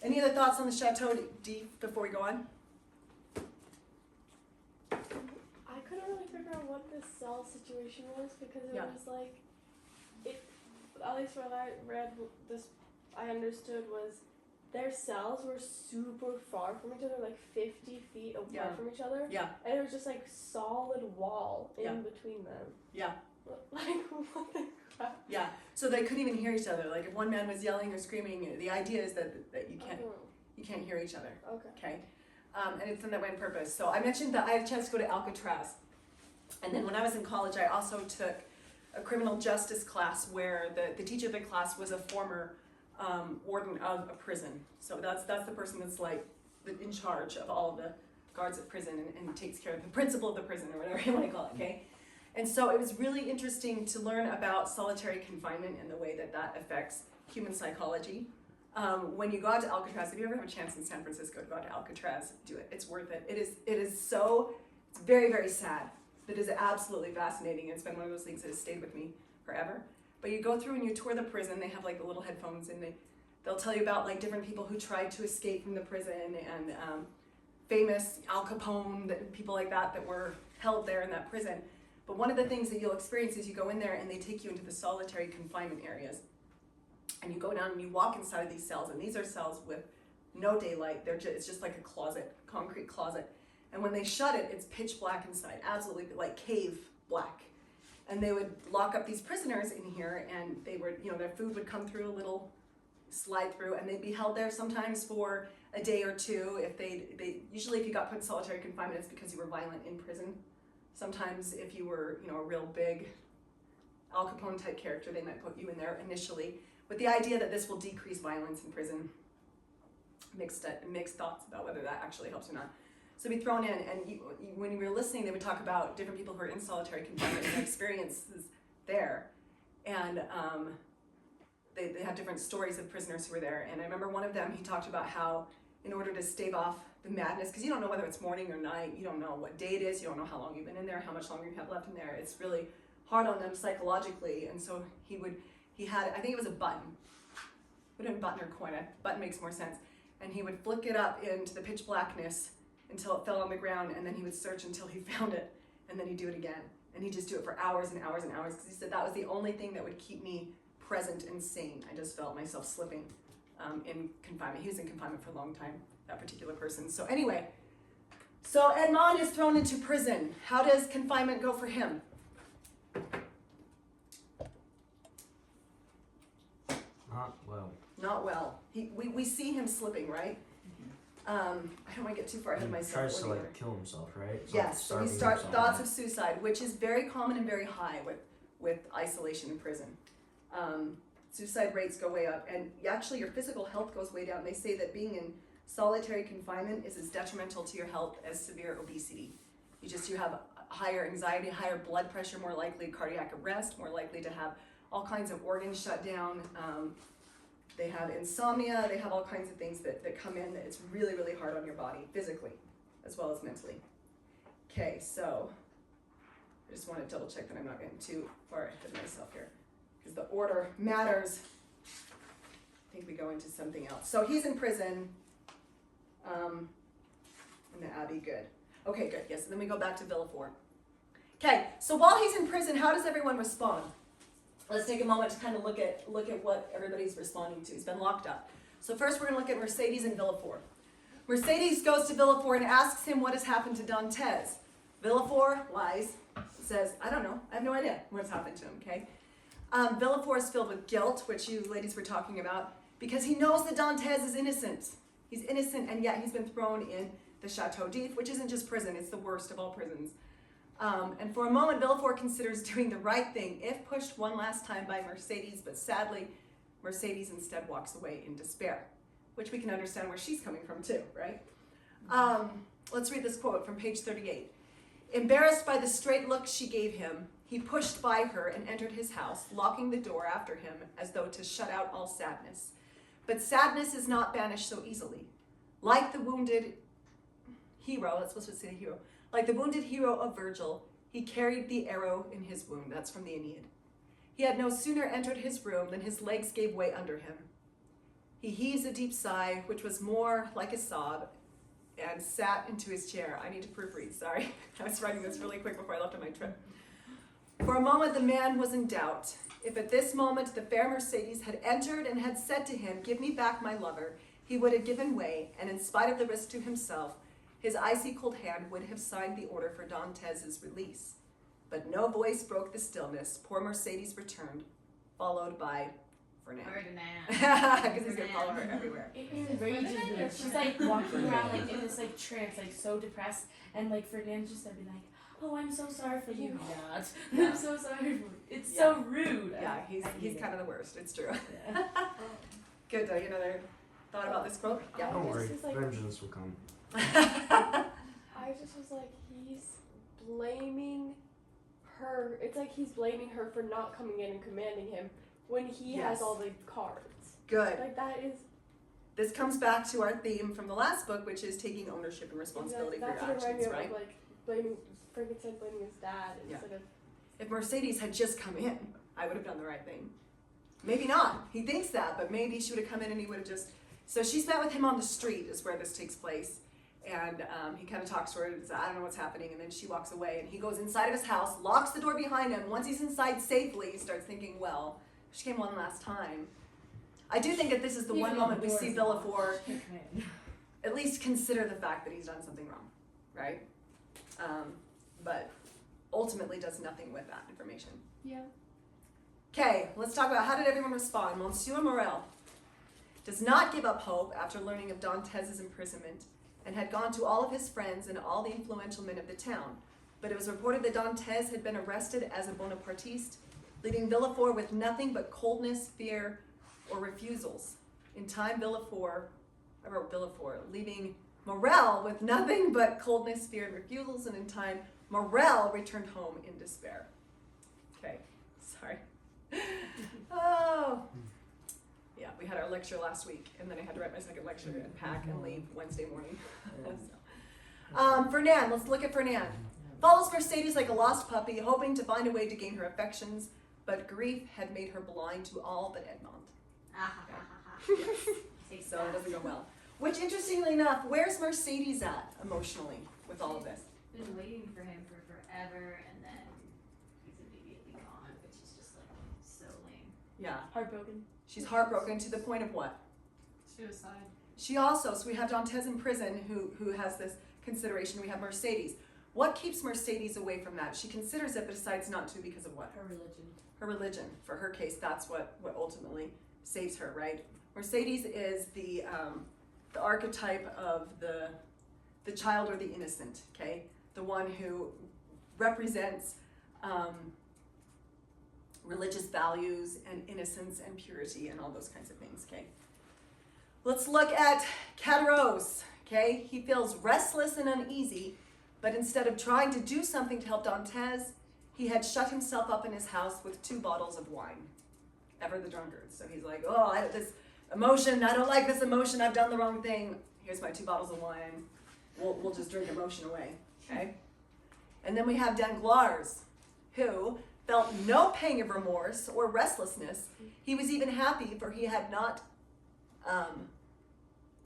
Any other thoughts on the Chateau d'If before we go on? I couldn't really figure out what this cell situation was because it was like, it, at least what I read, this I understood was their cells were super far from each other, like 50 feet apart from each other. Yeah. And it was just like solid wall in between them. Yeah. Like, what the crap? Yeah. So they couldn't even hear each other. Like if one man was yelling or screaming, the idea is that you can't hear each other. Okay. And it's in that way on purpose. So I mentioned that I had a chance to go to Alcatraz. And then when I was in college, I also took a criminal justice class where the teacher of the class was a former warden of a prison. So that's the person that's like in charge of all of the guards at prison and takes care of the principal of the prison or whatever you want to call it, okay? And so it was really interesting to learn about solitary confinement and the way that affects human psychology. When you go out to Alcatraz, if you ever have a chance in San Francisco to go out to Alcatraz, do it. It's worth it. It's very, very sad. It is absolutely fascinating. It's been one of those things that has stayed with me forever. But you go through and you tour the prison. They have like the little headphones and they'll tell you about like different people who tried to escape from the prison and famous Al Capone, people like that were held there in that prison. But one of the things that you'll experience is you go in there and they take you into the solitary confinement areas. And you go down and you walk inside of these cells, and these are cells with no daylight. It's just like a closet, concrete closet. And when they shut it, it's pitch black inside, absolutely like cave black. And they would lock up these prisoners in here, and they would, their food would come through a little slide through, and they'd be held there sometimes for a day or two. Usually if you got put in solitary confinement, it's because you were violent in prison. Sometimes if you were, a real big Al Capone type character, they might put you in there initially with the idea that this will decrease violence in prison. Mixed thoughts about whether that actually helps or not. So be thrown in, and when you were listening, they would talk about different people who are in solitary confinement and their experiences there. And they have different stories of prisoners who were there. And I remember one of them, he talked about how in order to stave off the madness, because you don't know whether it's morning or night, you don't know what day it is, you don't know how long you've been in there, how much longer you have left in there. It's really hard on them psychologically. And so he had, I think it was a button. It would have been button or coin. A button makes more sense. And he would flick it up into the pitch blackness until it fell on the ground, and then he would search until he found it, and then he'd do it again. And he'd just do it for hours and hours and hours, because he said that was the only thing that would keep me present and sane. I just felt myself slipping in confinement. He was in confinement for a long time, that particular person. So anyway, so Edmond is thrown into prison. How does confinement go for him? Not well. Not well. We see him slipping, right? I don't want to get too far ahead of myself. He tries to like kill himself, right? It's Yes, so like he starts thoughts of suicide, which is very common and very high with isolation in prison. Suicide rates go way up, and actually your physical health goes way down. They say that being in solitary confinement is as detrimental to your health as severe obesity. You have higher anxiety, higher blood pressure, more likely cardiac arrest, more likely to have all kinds of organs shut down. They have insomnia, they have all kinds of things that come in that it's really, really hard on your body, physically, as well as mentally. Okay, so I just want to double check that I'm not getting too far ahead of myself here, because the order matters. I think we go into something else. So he's in prison, in the Abbey, good. Okay, good, yes, and then we go back to Villefort. Okay, so while he's in prison, how does everyone respond? Let's take a moment to kind of look at what everybody's responding to. He's been locked up. So first we're going to look at Mercedes and Villefort. Mercedes goes to Villefort and asks him what has happened to Dantes. Villefort lies, says, I don't know, I have no idea what's happened to him, okay? Villefort is filled with guilt, which you ladies were talking about, because he knows that Dantes is innocent. He's innocent, and yet he's been thrown in the Chateau d'If, which isn't just prison, it's the worst of all prisons. And for a moment, Villefort considers doing the right thing if pushed one last time by Mercedes, but sadly, Mercedes instead walks away in despair, which we can understand where she's coming from too, right? Let's read this quote from page 38. Embarrassed by the straight look she gave him, he pushed by her and entered his house, locking the door after him as though to shut out all sadness. But sadness is not banished so easily. Like the wounded hero, that's supposed to say hero, like the wounded hero of Virgil, he carried the arrow in his wound. That's from the Aeneid. He had no sooner entered his room than his legs gave way under him. He heaved a deep sigh, which was more like a sob, and sat into his chair. I need to proofread, sorry. I was writing this really quick before I left on my trip. For a moment, the man was in doubt. If at this moment the fair Mercedes had entered and had said to him, "Give me back my lover," he would have given way, and in spite of the risk to himself, his icy cold hand would have signed the order for Dantès' release. But no voice broke the stillness. Poor Mercedes returned, followed by Fernand. Because he's gonna follow her everywhere. It enrages me. She's like walking around like in this like trance, like so depressed, and like Fernand's just be like, "Oh, I'm so sorry for you, Dad. I'm so sorry for you." It's so rude. Yeah, he's kind of the worst. It's true. Yeah. Good. You know, another thought about this quote? Yeah. Don't worry, Just like- vengeance will come. I just was like, he's blaming her. It's like he's blaming her for not coming in and commanding him when he Yes. has all the cards. Good. Like that is. This comes back to our theme from the last book, which is taking ownership and responsibility That's for what your it reminded actions, me of, right? like blaming Frankenstein blaming his dad Yeah. instead of. If Mercedes had just come in, I would have done the right thing. Maybe not. He thinks that, but maybe she would have come in and he would have just. So she's met with him on the street, is where this takes place. And he kind of talks to her and says, "I don't know what's happening." And then she walks away and he goes inside of his house, locks the door behind him. Once he's inside safely, he starts thinking, well, she came one last time. I do think that this is the one moment we see Villefort at least consider the fact that he's done something wrong, right? But ultimately does nothing with that information. Yeah. Okay, let's talk about how did everyone respond. Monsieur Morel does not give up hope after learning of Dantès' imprisonment and had gone to all of his friends and all the influential men of the town. But it was reported that Dantès had been arrested as a Bonapartiste, leaving Villefort with nothing but coldness, fear, or refusals. In time, leaving Morel with nothing but coldness, fear, and refusals, and in time, Morel returned home in despair. Okay, sorry. Oh. Yeah, we had our lecture last week, and then I had to write my second lecture and pack and leave Wednesday morning. Fernand, let's look at Fernand. Follows Mercedes like a lost puppy, hoping to find a way to gain her affections, but grief had made her blind to all but Edmond. Yes. So it doesn't go well. Which, interestingly enough, where's Mercedes at emotionally with all of this? Been waiting for him for forever, and then he's immediately gone, which is just like so lame. Yeah, Heartbroken. she's heartbroken to the point of what? Suicide. She also, so we have Dantès in prison who has this consideration. We have Mercedes. What keeps Mercedes away from that? She considers it, but decides not to because of what? Her religion. Her religion. For her case, that's what ultimately saves her, right? Mercedes is the archetype of the child or the innocent, okay? The one who represents religious values and innocence and purity and all those kinds of things, okay? Let's look at Caderousse, okay? He feels restless and uneasy, but instead of trying to do something to help Dantès, he had shut himself up in his house with 2 bottles of wine. Ever the drunkard. So he's like, oh, this emotion, I don't like this emotion, I've done the wrong thing. Here's my 2 bottles of wine. We'll just drink emotion away, okay? And then we have Danglars, who felt no pang of remorse or restlessness. He was even happy, for he had not,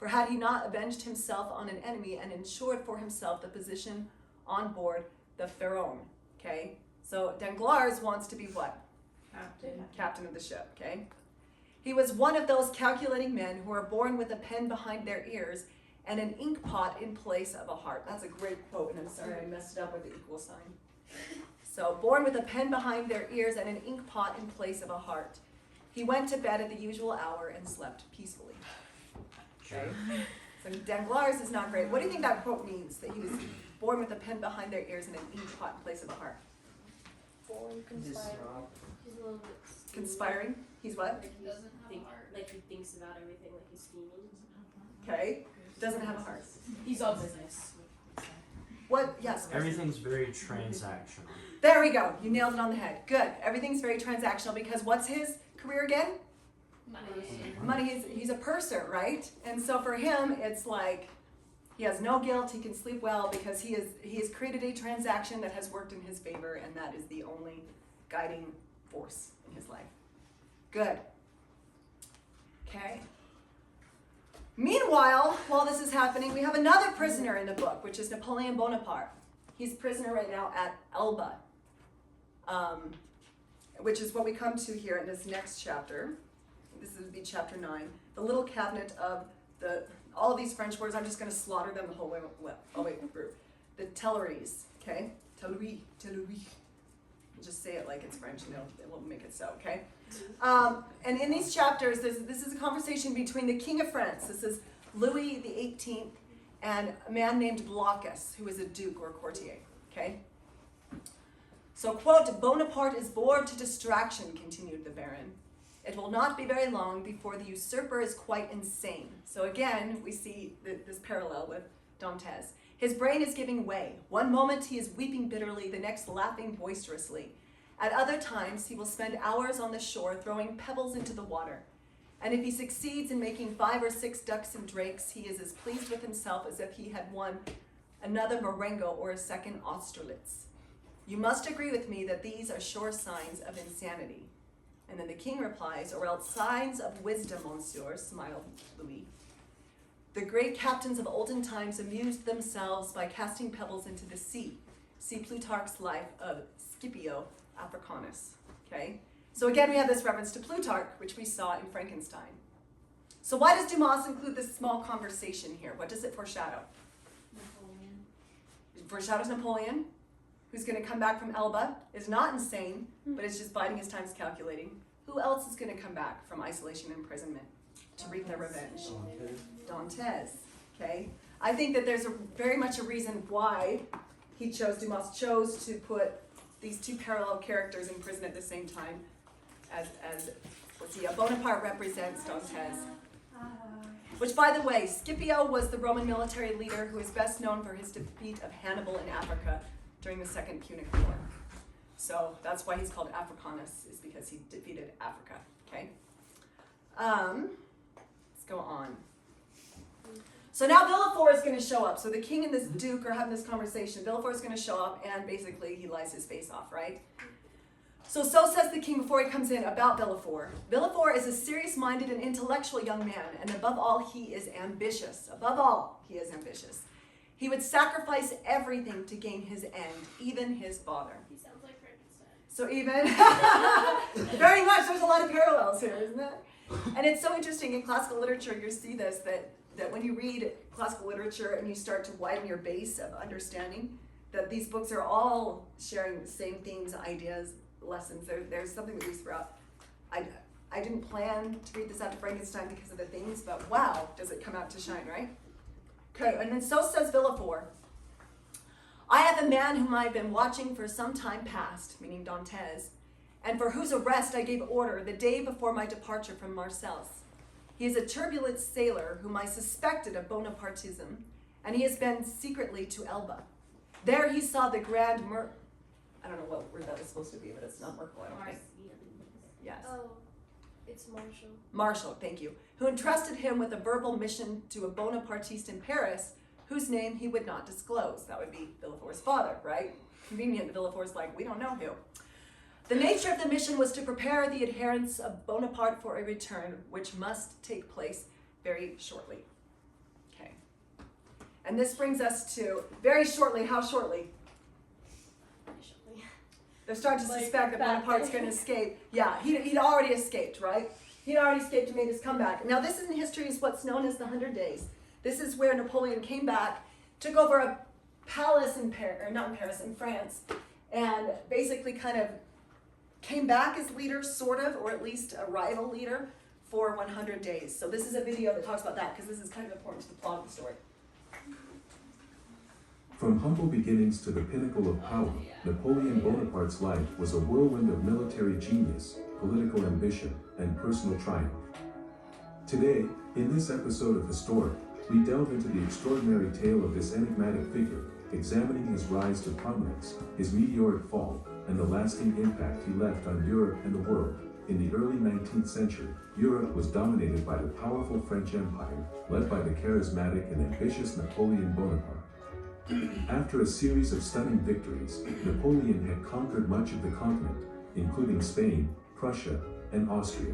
had he not avenged himself on an enemy and ensured for himself the position on board the Pharaon, okay? So Danglars wants to be what? Captain of the ship, okay? He was one of those calculating men who are born with a pen behind their ears and an ink pot in place of a heart. That's a great quote, and I'm sorry I messed it up with the equal sign. So, born with a pen behind their ears and an ink pot in place of a heart. He went to bed at the usual hour and slept peacefully. Okay? So Danglars is not great. What do you think that quote means? That he was born with a pen behind their ears and an ink pot in place of a heart? Born conspiring. He's a little bit Conspiring? He's what? Like he Doesn't have a heart. Like he thinks about everything, like he's scheming. Okay. Doesn't have a heart. He's all business. what, yes? Everything's very transactional. There we go. You nailed it on the head. Good. Everything's very transactional because what's his career again? Money. He's a purser, right? And so for him, it's like he has no guilt. He can sleep well because he has created a transaction that has worked in his favor, and that is the only guiding force in his life. Good. Okay. Meanwhile, while this is happening, we have another prisoner in the book, which is Napoleon Bonaparte. He's prisoner right now at Elba, which is what we come to here in this next chapter. This would be chapter 9. The little cabinet of all of these French words, I'm just going to slaughter them the whole way through. The Tuileries, okay? Tuileries. We'll just say it like it's French and it will make it so, okay? And in these chapters, this is a conversation between the King of France. This is Louis the 18th and a man named Blockus, who is a duke or courtier, okay? So, quote, Bonaparte is bored to distraction, continued the Baron. It will not be very long before the usurper is quite insane. So again, we see this parallel with Dantes. His brain is giving way. One moment he is weeping bitterly, the next laughing boisterously. At other times, he will spend hours on the shore throwing pebbles into the water. And if he succeeds in making 5 or 6 ducks and drakes, he is as pleased with himself as if he had won another Marengo or a second Austerlitz. You must agree with me that these are sure signs of insanity. And then the king replies, or else signs of wisdom, monsieur, smiled Louis. The great captains of olden times amused themselves by casting pebbles into the sea. See Plutarch's life of Scipio Africanus, okay? So again, we have this reference to Plutarch, which we saw in Frankenstein. So why does Dumas include this small conversation here? What does it foreshadow? Napoleon. It foreshadows Napoleon, who's going to come back from Elba, is not insane, but is just biding his time, is calculating. Who else is going to come back from isolation and imprisonment to wreak their revenge? Dantes, okay? I think that there's very much a reason why Dumas chose to put these two parallel characters in prison at the same time as let's see, Bonaparte represents Dantes. Which, by the way, Scipio was the Roman military leader who is best known for his defeat of Hannibal in Africa during the Second Punic War. So that's why he's called Africanus, is because he defeated Africa, okay? Let's go on. So now Villefort is going to show up. So the king and this duke are having this conversation. Villefort is going to show up, and basically he lies his face off, right? So says the king before he comes in about Villefort. Villefort is a serious-minded and intellectual young man, and above all, he is ambitious. Above all, he is ambitious. He would sacrifice everything to gain his end, even his father. He sounds like Frankenstein. So even, very much, there's a lot of parallels here, isn't it? And it's so interesting in classical literature, you see this, that when you read classical literature and you start to widen your base of understanding, that these books are all sharing the same themes, ideas, lessons. There's something that we throughout. I didn't plan to read this after Frankenstein because of the themes, but wow, does it come out to shine, right? Okay, and then so says Villefort. I have a man whom I have been watching for some time past, meaning Dantes, and for whose arrest I gave order the day before my departure from Marseilles. He is a turbulent sailor whom I suspected of Bonapartism, and he has been secretly to Elba. There he saw the Grand I don't know what word that is supposed to be, but it's not Merkel, I don't think. Yes. Oh, it's Marshall. Marshall, thank you. Who entrusted him with a verbal mission to a Bonapartiste in Paris, whose name he would not disclose. That would be Villefort's father, right? Convenient that Villefort's like, we don't know who. The nature of the mission was to prepare the adherents of Bonaparte for a return, which must take place very shortly. Okay. And this brings us to, very shortly, how shortly? They're starting to suspect that Bonaparte's going to escape. Yeah, he'd already escaped, right? He'd already escaped and made his comeback. Now, this in history is what's known as the 100 Days. This is where Napoleon came back, took over a palace in France, and basically kind of came back as leader, sort of, or at least a rival leader for 100 days. So this is a video that talks about that, because this is kind of important to the plot of the story. From humble beginnings to the pinnacle of power, Napoleon Bonaparte's life was a whirlwind of military genius, political ambition, and personal triumph. Today, in this episode of Historic, we delve into the extraordinary tale of this enigmatic figure examining his rise to prominence, his meteoric fall, and the lasting impact he left on Europe and the world. In the early 19th century, Europe was dominated by the powerful French Empire, led by the charismatic and ambitious Napoleon Bonaparte. After a series of stunning victories, Napoleon had conquered much of the continent, including Spain, Prussia, and Austria.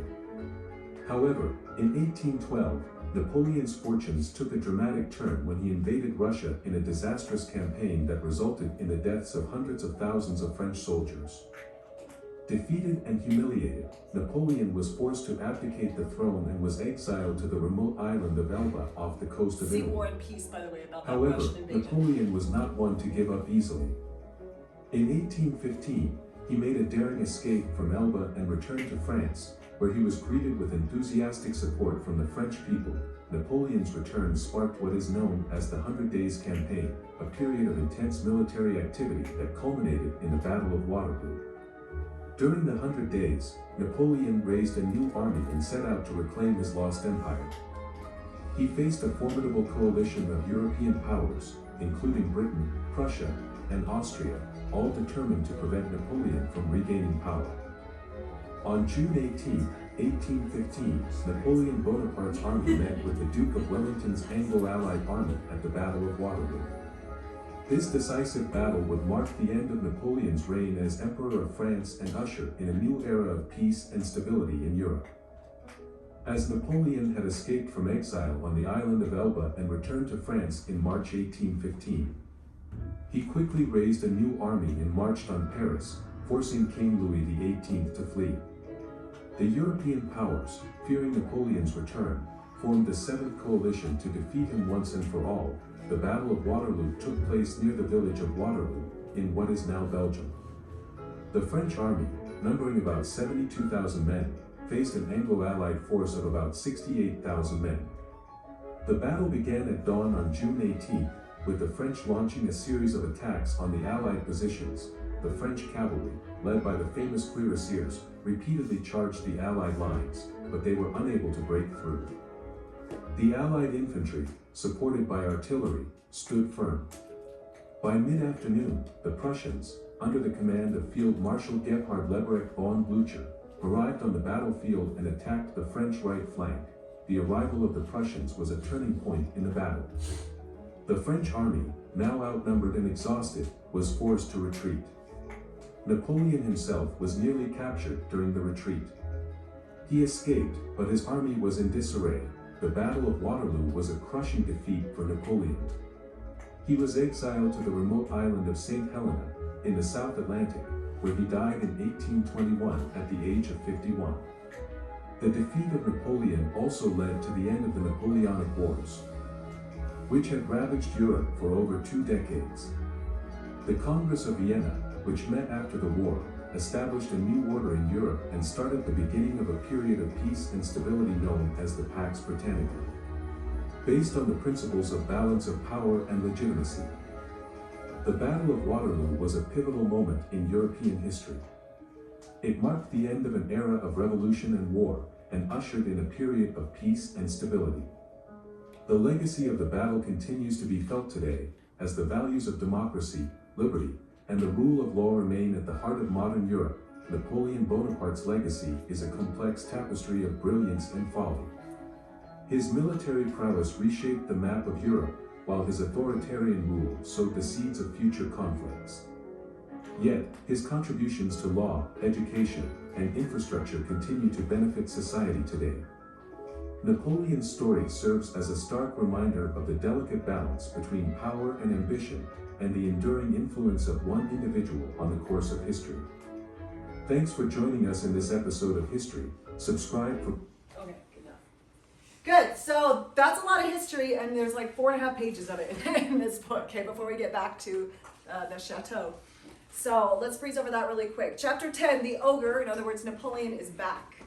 However, in 1812, Napoleon's fortunes took a dramatic turn when he invaded Russia in a disastrous campaign that resulted in the deaths of hundreds of thousands of French soldiers. Defeated and humiliated, Napoleon was forced to abdicate the throne and was exiled to the remote island of Elba off the coast of See Italy. War and Peace, by the way, about that However, Russian invasion. Napoleon was not one to give up easily. In 1815, he made a daring escape from Elba and returned to France, where he was greeted with enthusiastic support from the French people. Napoleon's return sparked what is known as the 100 Days Campaign, a period of intense military activity that culminated in the Battle of Waterloo. During the 100 Days, Napoleon raised a new army and set out to reclaim his lost empire. He faced a formidable coalition of European powers, including Britain, Prussia, and Austria, all determined to prevent Napoleon from regaining power. On June 18, 1815, Napoleon Bonaparte's army met with the Duke of Wellington's Anglo-Allied army at the Battle of Waterloo. This decisive battle would mark the end of Napoleon's reign as Emperor of France and usher in a new era of peace and stability in Europe. As Napoleon had escaped from exile on the island of Elba and returned to France in March 1815, he quickly raised a new army and marched on Paris, forcing King Louis XVIII to flee. The European powers, fearing Napoleon's return, formed the Seventh Coalition to defeat him once and for all. The Battle of Waterloo took place near the village of Waterloo, in what is now Belgium. The French army, numbering about 72,000 men, faced an Anglo-Allied force of about 68,000 men. The battle began at dawn on June 18, with the French launching a series of attacks on the Allied positions. The French cavalry, led by the famous cuirassiers, repeatedly charged the Allied lines, but they were unable to break through. The Allied infantry, supported by artillery, stood firm. By mid-afternoon, the Prussians, under the command of Field Marshal Gebhard Leberecht von Blücher, arrived on the battlefield and attacked the French right flank. The arrival of the Prussians was a turning point in the battle. The French army, now outnumbered and exhausted, was forced to retreat. Napoleon himself was nearly captured during the retreat. He escaped, but his army was in disarray. The Battle of Waterloo was a crushing defeat for Napoleon. He was exiled to the remote island of St. Helena, in the South Atlantic, where he died in 1821 at the age of 51. The defeat of Napoleon also led to the end of the Napoleonic Wars, which had ravaged Europe for over 2 decades. The Congress of Vienna, which met after the war, established a new order in Europe and started the beginning of a period of peace and stability known as the Pax Britannica, based on the principles of balance of power and legitimacy. The Battle of Waterloo was a pivotal moment in European history. It marked the end of an era of revolution and war, and ushered in a period of peace and stability. The legacy of the battle continues to be felt today, as the values of democracy, liberty, and the rule of law remain at the heart of modern Europe. Napoleon Bonaparte's legacy is a complex tapestry of brilliance and folly. His military prowess reshaped the map of Europe, while his authoritarian rule sowed the seeds of future conflicts. Yet, his contributions to law, education, and infrastructure continue to benefit society today. Napoleon's story serves as a stark reminder of the delicate balance between power and ambition, and the enduring influence of one individual on the course of history. Thanks for joining us in this episode of History. Subscribe for... Okay, good enough. Good, so that's a lot of history, and there's like 4.5 pages of it in this book, okay, before we get back to the chateau. So let's breeze over that really quick. Chapter 10, the ogre, in other words, Napoleon is back.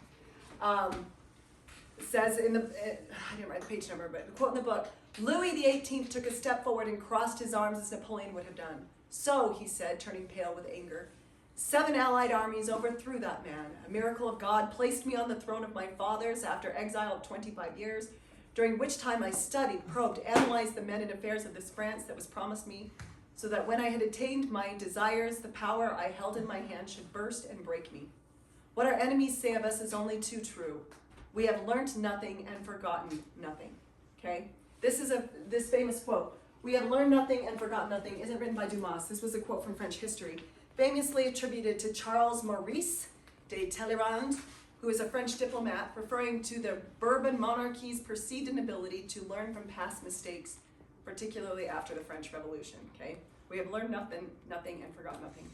It says in the, I didn't write the page number, but quote in the book, Louis XVIII took a step forward and crossed his arms as Napoleon would have done. So, he said, turning pale with anger, 7 allied armies overthrew that man. A miracle of God placed me on the throne of my fathers after exile of 25 years, during which time I studied, probed, analyzed the men and affairs of this France that was promised me so that when I had attained my desires, the power I held in my hand should burst and break me. What our enemies say of us is only too true. We have learnt nothing and forgotten nothing. Okay? This famous quote, "We have learned nothing and forgotten nothing," isn't written by Dumas. This was a quote from French history, famously attributed to Charles Maurice de Talleyrand, who is a French diplomat, referring to the Bourbon monarchy's perceived inability to learn from past mistakes, particularly after the French Revolution. Okay? We have learned nothing and forgotten nothing.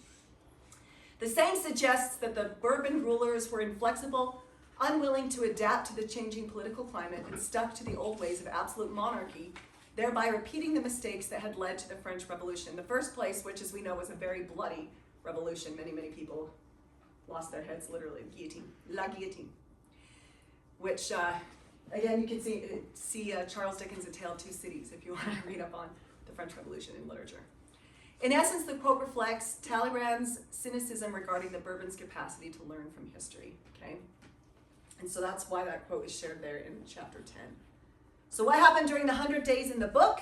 The saying suggests that the Bourbon rulers were inflexible, unwilling to adapt to the changing political climate, and stuck to the old ways of absolute monarchy, thereby repeating the mistakes that had led to the French Revolution. The first place, which as we know was a very bloody revolution. Many, many people lost their heads, literally, guillotine, la guillotine. Which, again, you can see Charles Dickens' A Tale of Two Cities if you want to read up on the French Revolution in literature. In essence, the quote reflects Talleyrand's cynicism regarding the Bourbons' capacity to learn from history, okay? And so that's why that quote is shared there in chapter 10. So what happened during the 100 days in the book?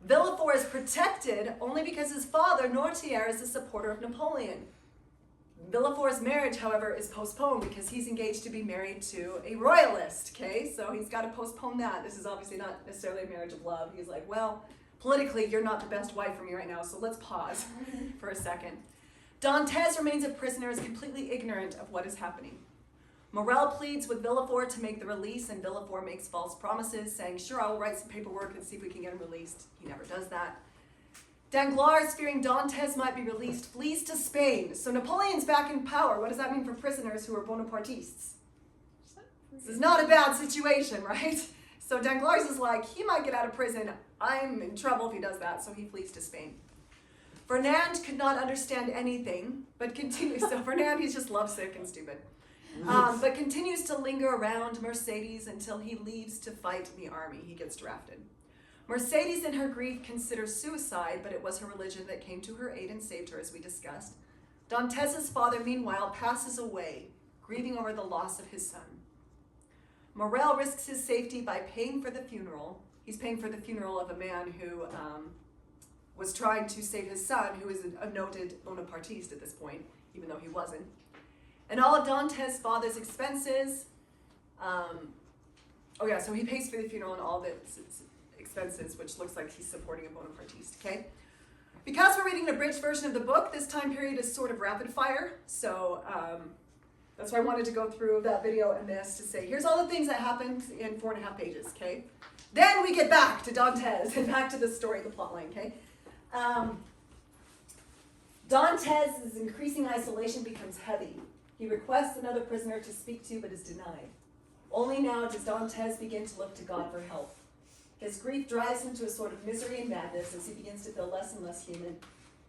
Villefort is protected only because his father, Noirtier, is a supporter of Napoleon. Villefort's marriage, however, is postponed because he's engaged to be married to a royalist, okay? So he's got to postpone that. This is obviously not necessarily a marriage of love. He's like, well, politically, you're not the best wife for me right now, so let's pause for a second. Dantes remains a prisoner, is completely ignorant of what is happening. Morel pleads with Villefort to make the release, and Villefort makes false promises, saying, sure, I will write some paperwork and see if we can get him released. He never does that. Danglars, fearing Dantes might be released, flees to Spain. So Napoleon's back in power. What does that mean for prisoners who are Bonapartists? This is not a bad situation, right? So Danglars is like, he might get out of prison. I'm in trouble if he does that, so he flees to Spain. Fernand could not understand anything, but continues. So Fernand, he's just lovesick and stupid. But continues to linger around Mercedes until he leaves to fight in the army. He gets drafted. Mercedes, in her grief, considers suicide, but it was her religion that came to her aid and saved her, as we discussed. Dantes's father, meanwhile, passes away, grieving over the loss of his son. Morel risks his safety by paying for the funeral. He's paying for the funeral of a man who was trying to save his son, who is a noted Bonapartiste at this point, even though he wasn't. And all of Dantes' father's expenses, so he pays for the funeral and all the expenses, which looks like he's supporting a Bonapartiste, okay? Because we're reading an abridged version of the book, this time period is sort of rapid fire, so that's why I wanted to go through that video and this to say, here's all the things that happened in 4.5 pages, okay? Then we get back to Dantes and back to the story, the plot line, okay? Dantes' increasing isolation becomes heavy. He requests another prisoner to speak to, but is denied. Only now does Dantes begin to look to God for help. His grief drives him to a sort of misery and madness as he begins to feel less and less human.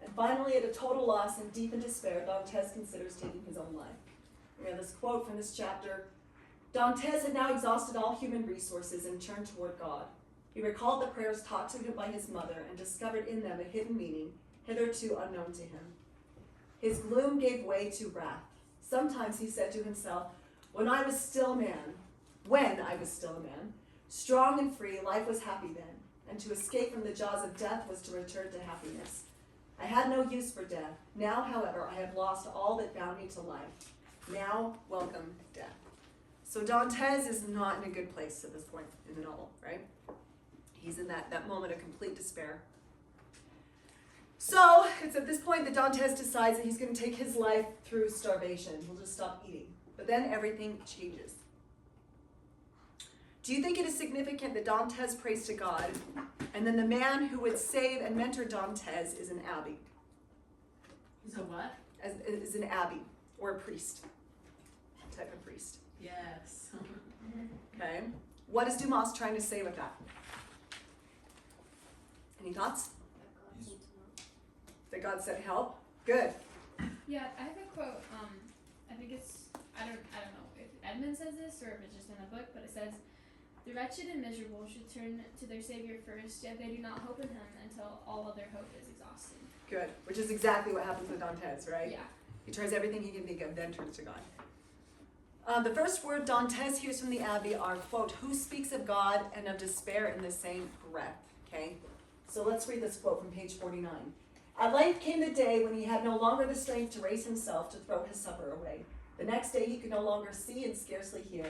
And finally, at a total loss and deep in despair, Dantes considers taking his own life. We have this quote from this chapter. Dantes had now exhausted all human resources and turned toward God. He recalled the prayers taught to him by his mother and discovered in them a hidden meaning, hitherto unknown to him. His gloom gave way to wrath. Sometimes he said to himself, when I was still a man, strong and free, life was happy then, and to escape from the jaws of death was to return to happiness. I had no use for death. Now, however, I have lost all that bound me to life. Now, welcome death. So Dantes is not in a good place at this point in the novel, right? He's in that moment of complete despair. So it's at this point that Dantes decides that he's going to take his life through starvation. He'll just stop eating. But then everything changes. Do you think it is significant that Dantes prays to God, and then the man who would save and mentor Dantes is an abbé? He's a what? Is an abbé, or a priest. A type of priest. Yes. Okay. What is Dumas trying to say with that? Any thoughts? That God sent help? Good. Yeah, I have a quote. I think it's I don't know if Edmund says this or if it's just in a book, but it says, "The wretched and miserable should turn to their Savior first, yet they do not hope in Him until all other hope is exhausted." Good. Which is exactly what happens with Dantes, right? Yeah. He tries everything he can think of, then turns to God. The first word Dantes hears from the abbé are, quote, who speaks of God and of despair in the same breath, okay? So let's read this quote from page 49. At length came the day when he had no longer the strength to raise himself to throw his supper away. The next day he could no longer see and scarcely hear.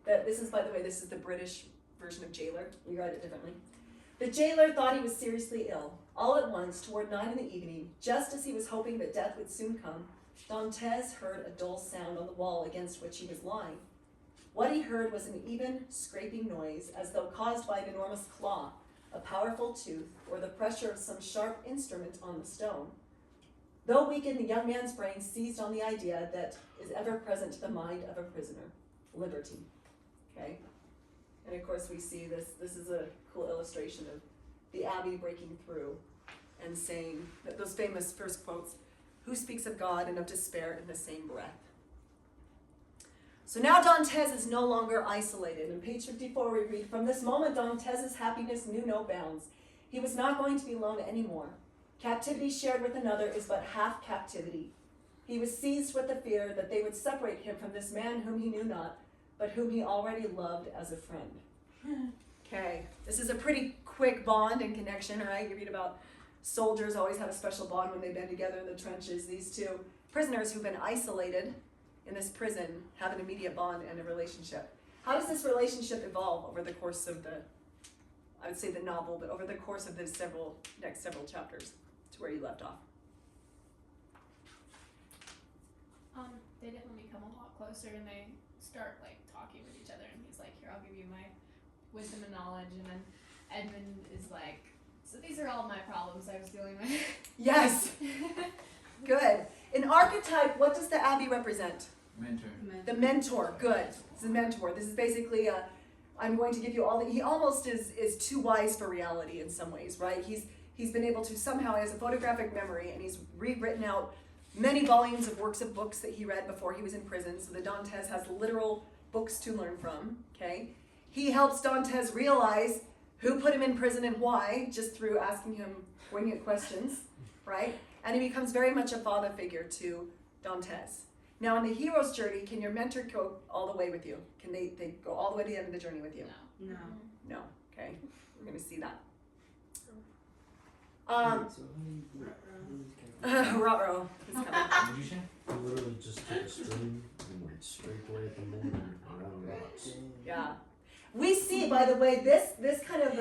This is, by the way, this is the British version of jailer. We write it differently. The jailer thought he was seriously ill. All at once, toward 9 in the evening, just as he was hoping that death would soon come, Dantes heard a dull sound on the wall against which he was lying. What he heard was an even, scraping noise, as though caused by an enormous claw, a powerful tooth, or the pressure of some sharp instrument on the stone. Though weakened, the young man's brain seized on the idea that is ever present to the mind of a prisoner: liberty. Okay? And of course we see this is a cool illustration of the Abbey breaking through and saying that those famous first quotes, "Who speaks of God and of despair in the same breath?" So now Dantes is no longer isolated. In page 54 we read, "From this moment Dantes' happiness knew no bounds. He was not going to be alone anymore. Captivity shared with another is but half captivity. He was seized with the fear that they would separate him from this man whom he knew not, but whom he already loved as a friend." Okay, this is a pretty quick bond and connection, right? You read about soldiers always have a special bond when they've been together in the trenches. These two prisoners who've been isolated in this prison have an immediate bond and a relationship. How does this relationship evolve over the course of I would say the novel, but over the course of the next several chapters to where you left off? They definitely become a lot closer, and they start like talking with each other, and he's like, "Here, I'll give you my wisdom and knowledge," and then Edmund is like, "So these are all my problems I was dealing with." Yes. Good. In archetype, what does the Abbey represent? Mentor. The mentor. Good. It's the mentor. This is basically I'm going to give you all he almost is too wise for reality in some ways, right? He's been able to somehow, he has a photographic memory, and he's rewritten out many volumes of works of books that he read before he was in prison, so that Dantes has literal books to learn from, okay? He helps Dantes realize who put him in prison and why, just through asking him poignant questions, right? And he becomes very much a father figure to Dantes. Now, in the hero's journey, can your mentor go all the way with you? Can they go all the way to the end of the journey with you? No. No. Okay. We're going to see that. Ruh-roh is coming. What did you say? He literally just took a string and went straight away at the moon around rocks. Yeah. We see, by the way, this kind of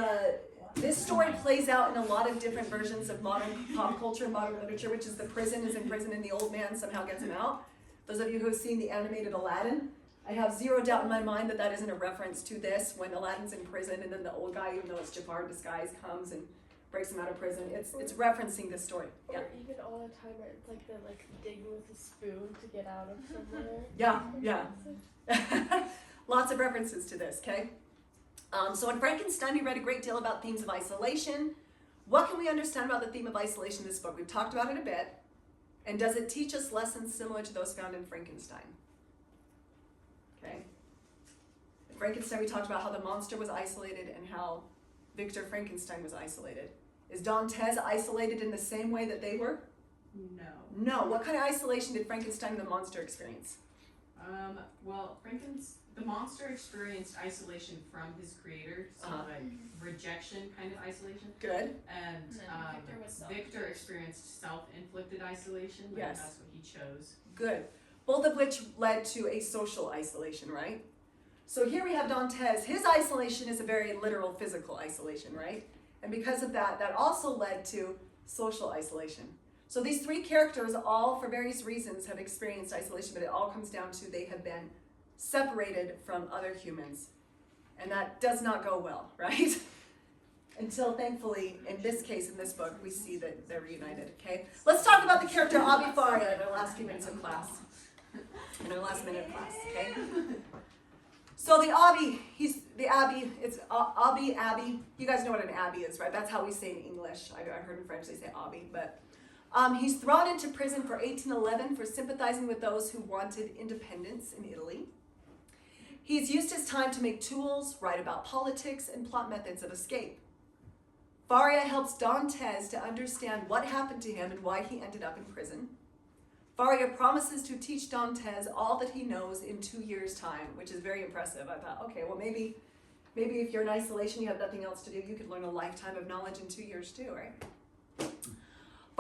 this story plays out in a lot of different versions of modern pop culture and modern literature, which is the prison is in prison and the old man somehow gets him out. Those of you who have seen the animated Aladdin, I have zero doubt in my mind that isn't a reference to this, when Aladdin's in prison and then the old guy, even though it's Jafar in disguise, comes and breaks him out of prison. It's referencing this story. Yeah. Or even all the time where it's like the digging with a spoon to get out of somewhere. Yeah. Lots of references to this, okay? So in Frankenstein, we read a great deal about themes of isolation. What can we understand about the theme of isolation in this book? We've talked about it a bit. And does it teach us lessons similar to those found in Frankenstein? Okay. In Frankenstein, we talked about how the monster was isolated and how Victor Frankenstein was isolated. Is Dantes isolated in the same way that they were? No. No. What kind of isolation did Frankenstein and the monster experience? Well, the monster experienced isolation from his creator, so like rejection kind of isolation. Good. And Victor experienced self-inflicted isolation. Like Yes. That's what he chose. Good. Both of which led to a social isolation, right? So here we have Dantes. His isolation is a very literal physical isolation, right? And because of that, that also led to social isolation. So these three characters all, for various reasons, have experienced isolation, but it all comes down to they have been separated from other humans. And that does not go well, right? Until, thankfully, in this case, in this book, we see that they're reunited, okay? Let's talk about the character Abi Faria in our last few minutes of class. In our last minute of class, okay? So the Abi, it's Abby. You guys know what an Abbey is, right? That's how we say in English. I heard in French they say Abi, but he's thrown into prison for 1811 for sympathizing with those who wanted independence in Italy. He's used his time to make tools, write about politics, and plot methods of escape. Faria helps Dantes to understand what happened to him and why he ended up in prison. Faria promises to teach Dantes all that he knows in 2 years' time, which is very impressive. I thought, okay, well maybe if you're in isolation, you have nothing else to do, you could learn a lifetime of knowledge in 2 years too, right?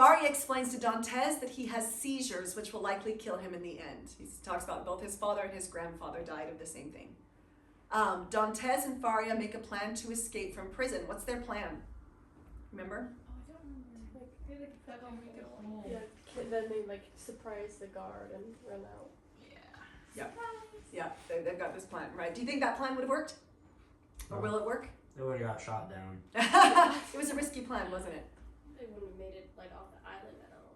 Faria explains to Dantes that he has seizures, which will likely kill him in the end. He talks about both his father and his grandfather died of the same thing. Dantes and Faria make a plan to escape from prison. What's their plan? Remember? Yeah, then they like surprise the guard and run out. Yeah, they've got this plan, right? Do you think that plan would have worked? Or will it work? They would have got shot down. It was a risky plan, wasn't it? They wouldn't have made it like off the island at all.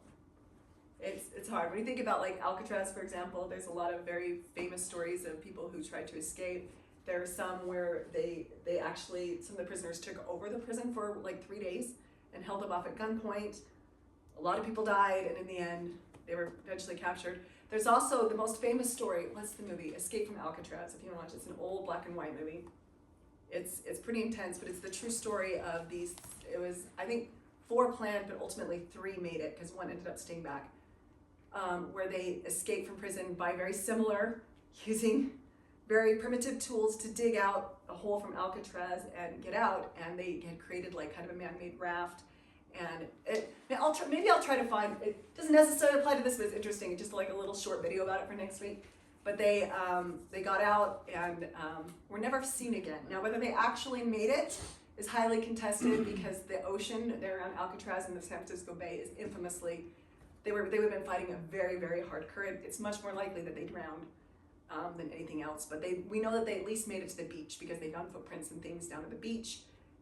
It's hard. When you think about like Alcatraz, for example, there's a lot of very famous stories of people who tried to escape. There are some where they actually, some of the prisoners took over the prison for like 3 days and held them off at gunpoint. A lot of people died, and in the end, they were eventually captured. There's also the most famous story. What's the movie? Escape from Alcatraz. If you want to watch it, it's an old black and white movie. It's pretty intense, but it's the true story of these. It was, I think, 4 planned, but ultimately 3 made it because 1 ended up staying back. Where they escaped from prison by very similar, using very primitive tools to dig out a hole from Alcatraz and get out. And they had created like kind of a man-made raft. And maybe I'll try to find, it doesn't necessarily apply to this, but it's interesting. It's just like a little short video about it for next week. But they got out and were never seen again. Now, whether they actually made it is highly contested because the ocean there around Alcatraz and the San Francisco Bay is infamously, they would have been fighting a very, very hard current. It's much more likely that they drowned than anything else. But we know that they at least made it to the beach because they found footprints and things down at the beach.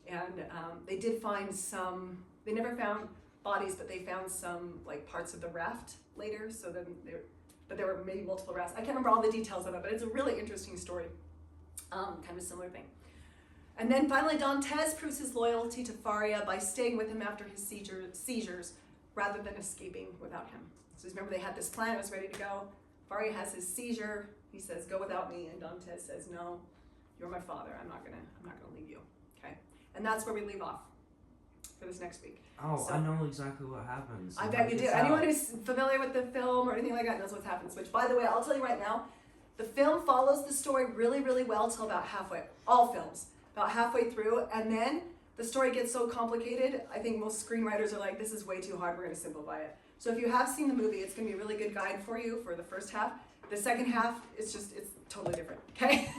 And they did find some, they never found bodies, but they found some like parts of the raft later. So then but there were maybe multiple rafts. I can't remember all the details of it, but it's a really interesting story. Kind of a similar thing. And then finally, Dantes proves his loyalty to Faria by staying with him after his seizures rather than escaping without him. So remember, they had this plan, it was ready to go. Faria has his seizure. He says, "Go without me," and Dantes says, "No, you're my father. I'm not gonna leave you." Okay, and that's where we leave off for this next week. Oh, So, I know exactly what happens. I bet you do. Anyone who's familiar with the film or anything like that knows what happens. Which, by the way, I'll tell you right now, the film follows the story really, really well till about halfway. All films, about halfway through, and then the story gets so complicated. I think most screenwriters are like, "This is way too hard. We're going to simplify it." So if you have seen the movie, it's going to be a really good guide for you for the first half. The second half, it's totally different. Okay,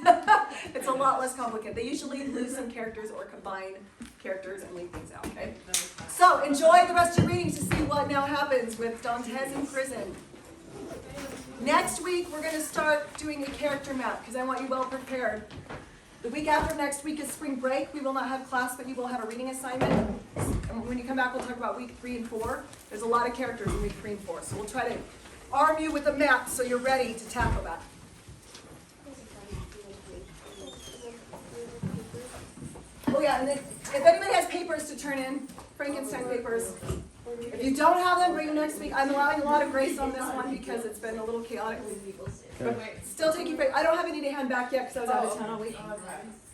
it's a lot less complicated. They usually lose some characters or combine characters and leave things out. Okay. So enjoy the rest of your reading to see what now happens with Dantes in prison. Next week, we're going to start doing a character map because I want you well prepared. The week after next week is spring break. We will not have class, but you will have a reading assignment. And when you come back, we'll talk about week 3 and 4. There's a lot of characters in week 3 and 4. So we'll try to arm you with a map so you're ready to tackle that. Oh yeah, and then if anybody has papers to turn in, Frankenstein papers, if you don't have them, bring them next week. I'm allowing a lot of grace on this one because it's been a little chaotic. But still take your, I don't have any to hand back yet because I was out of town all week.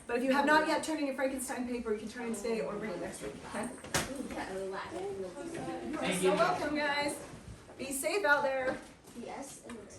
But if you have not yet turned in your Frankenstein paper, you can turn in today or bring it next week, okay? You're so welcome, guys. Be safe out there. Yes, and it's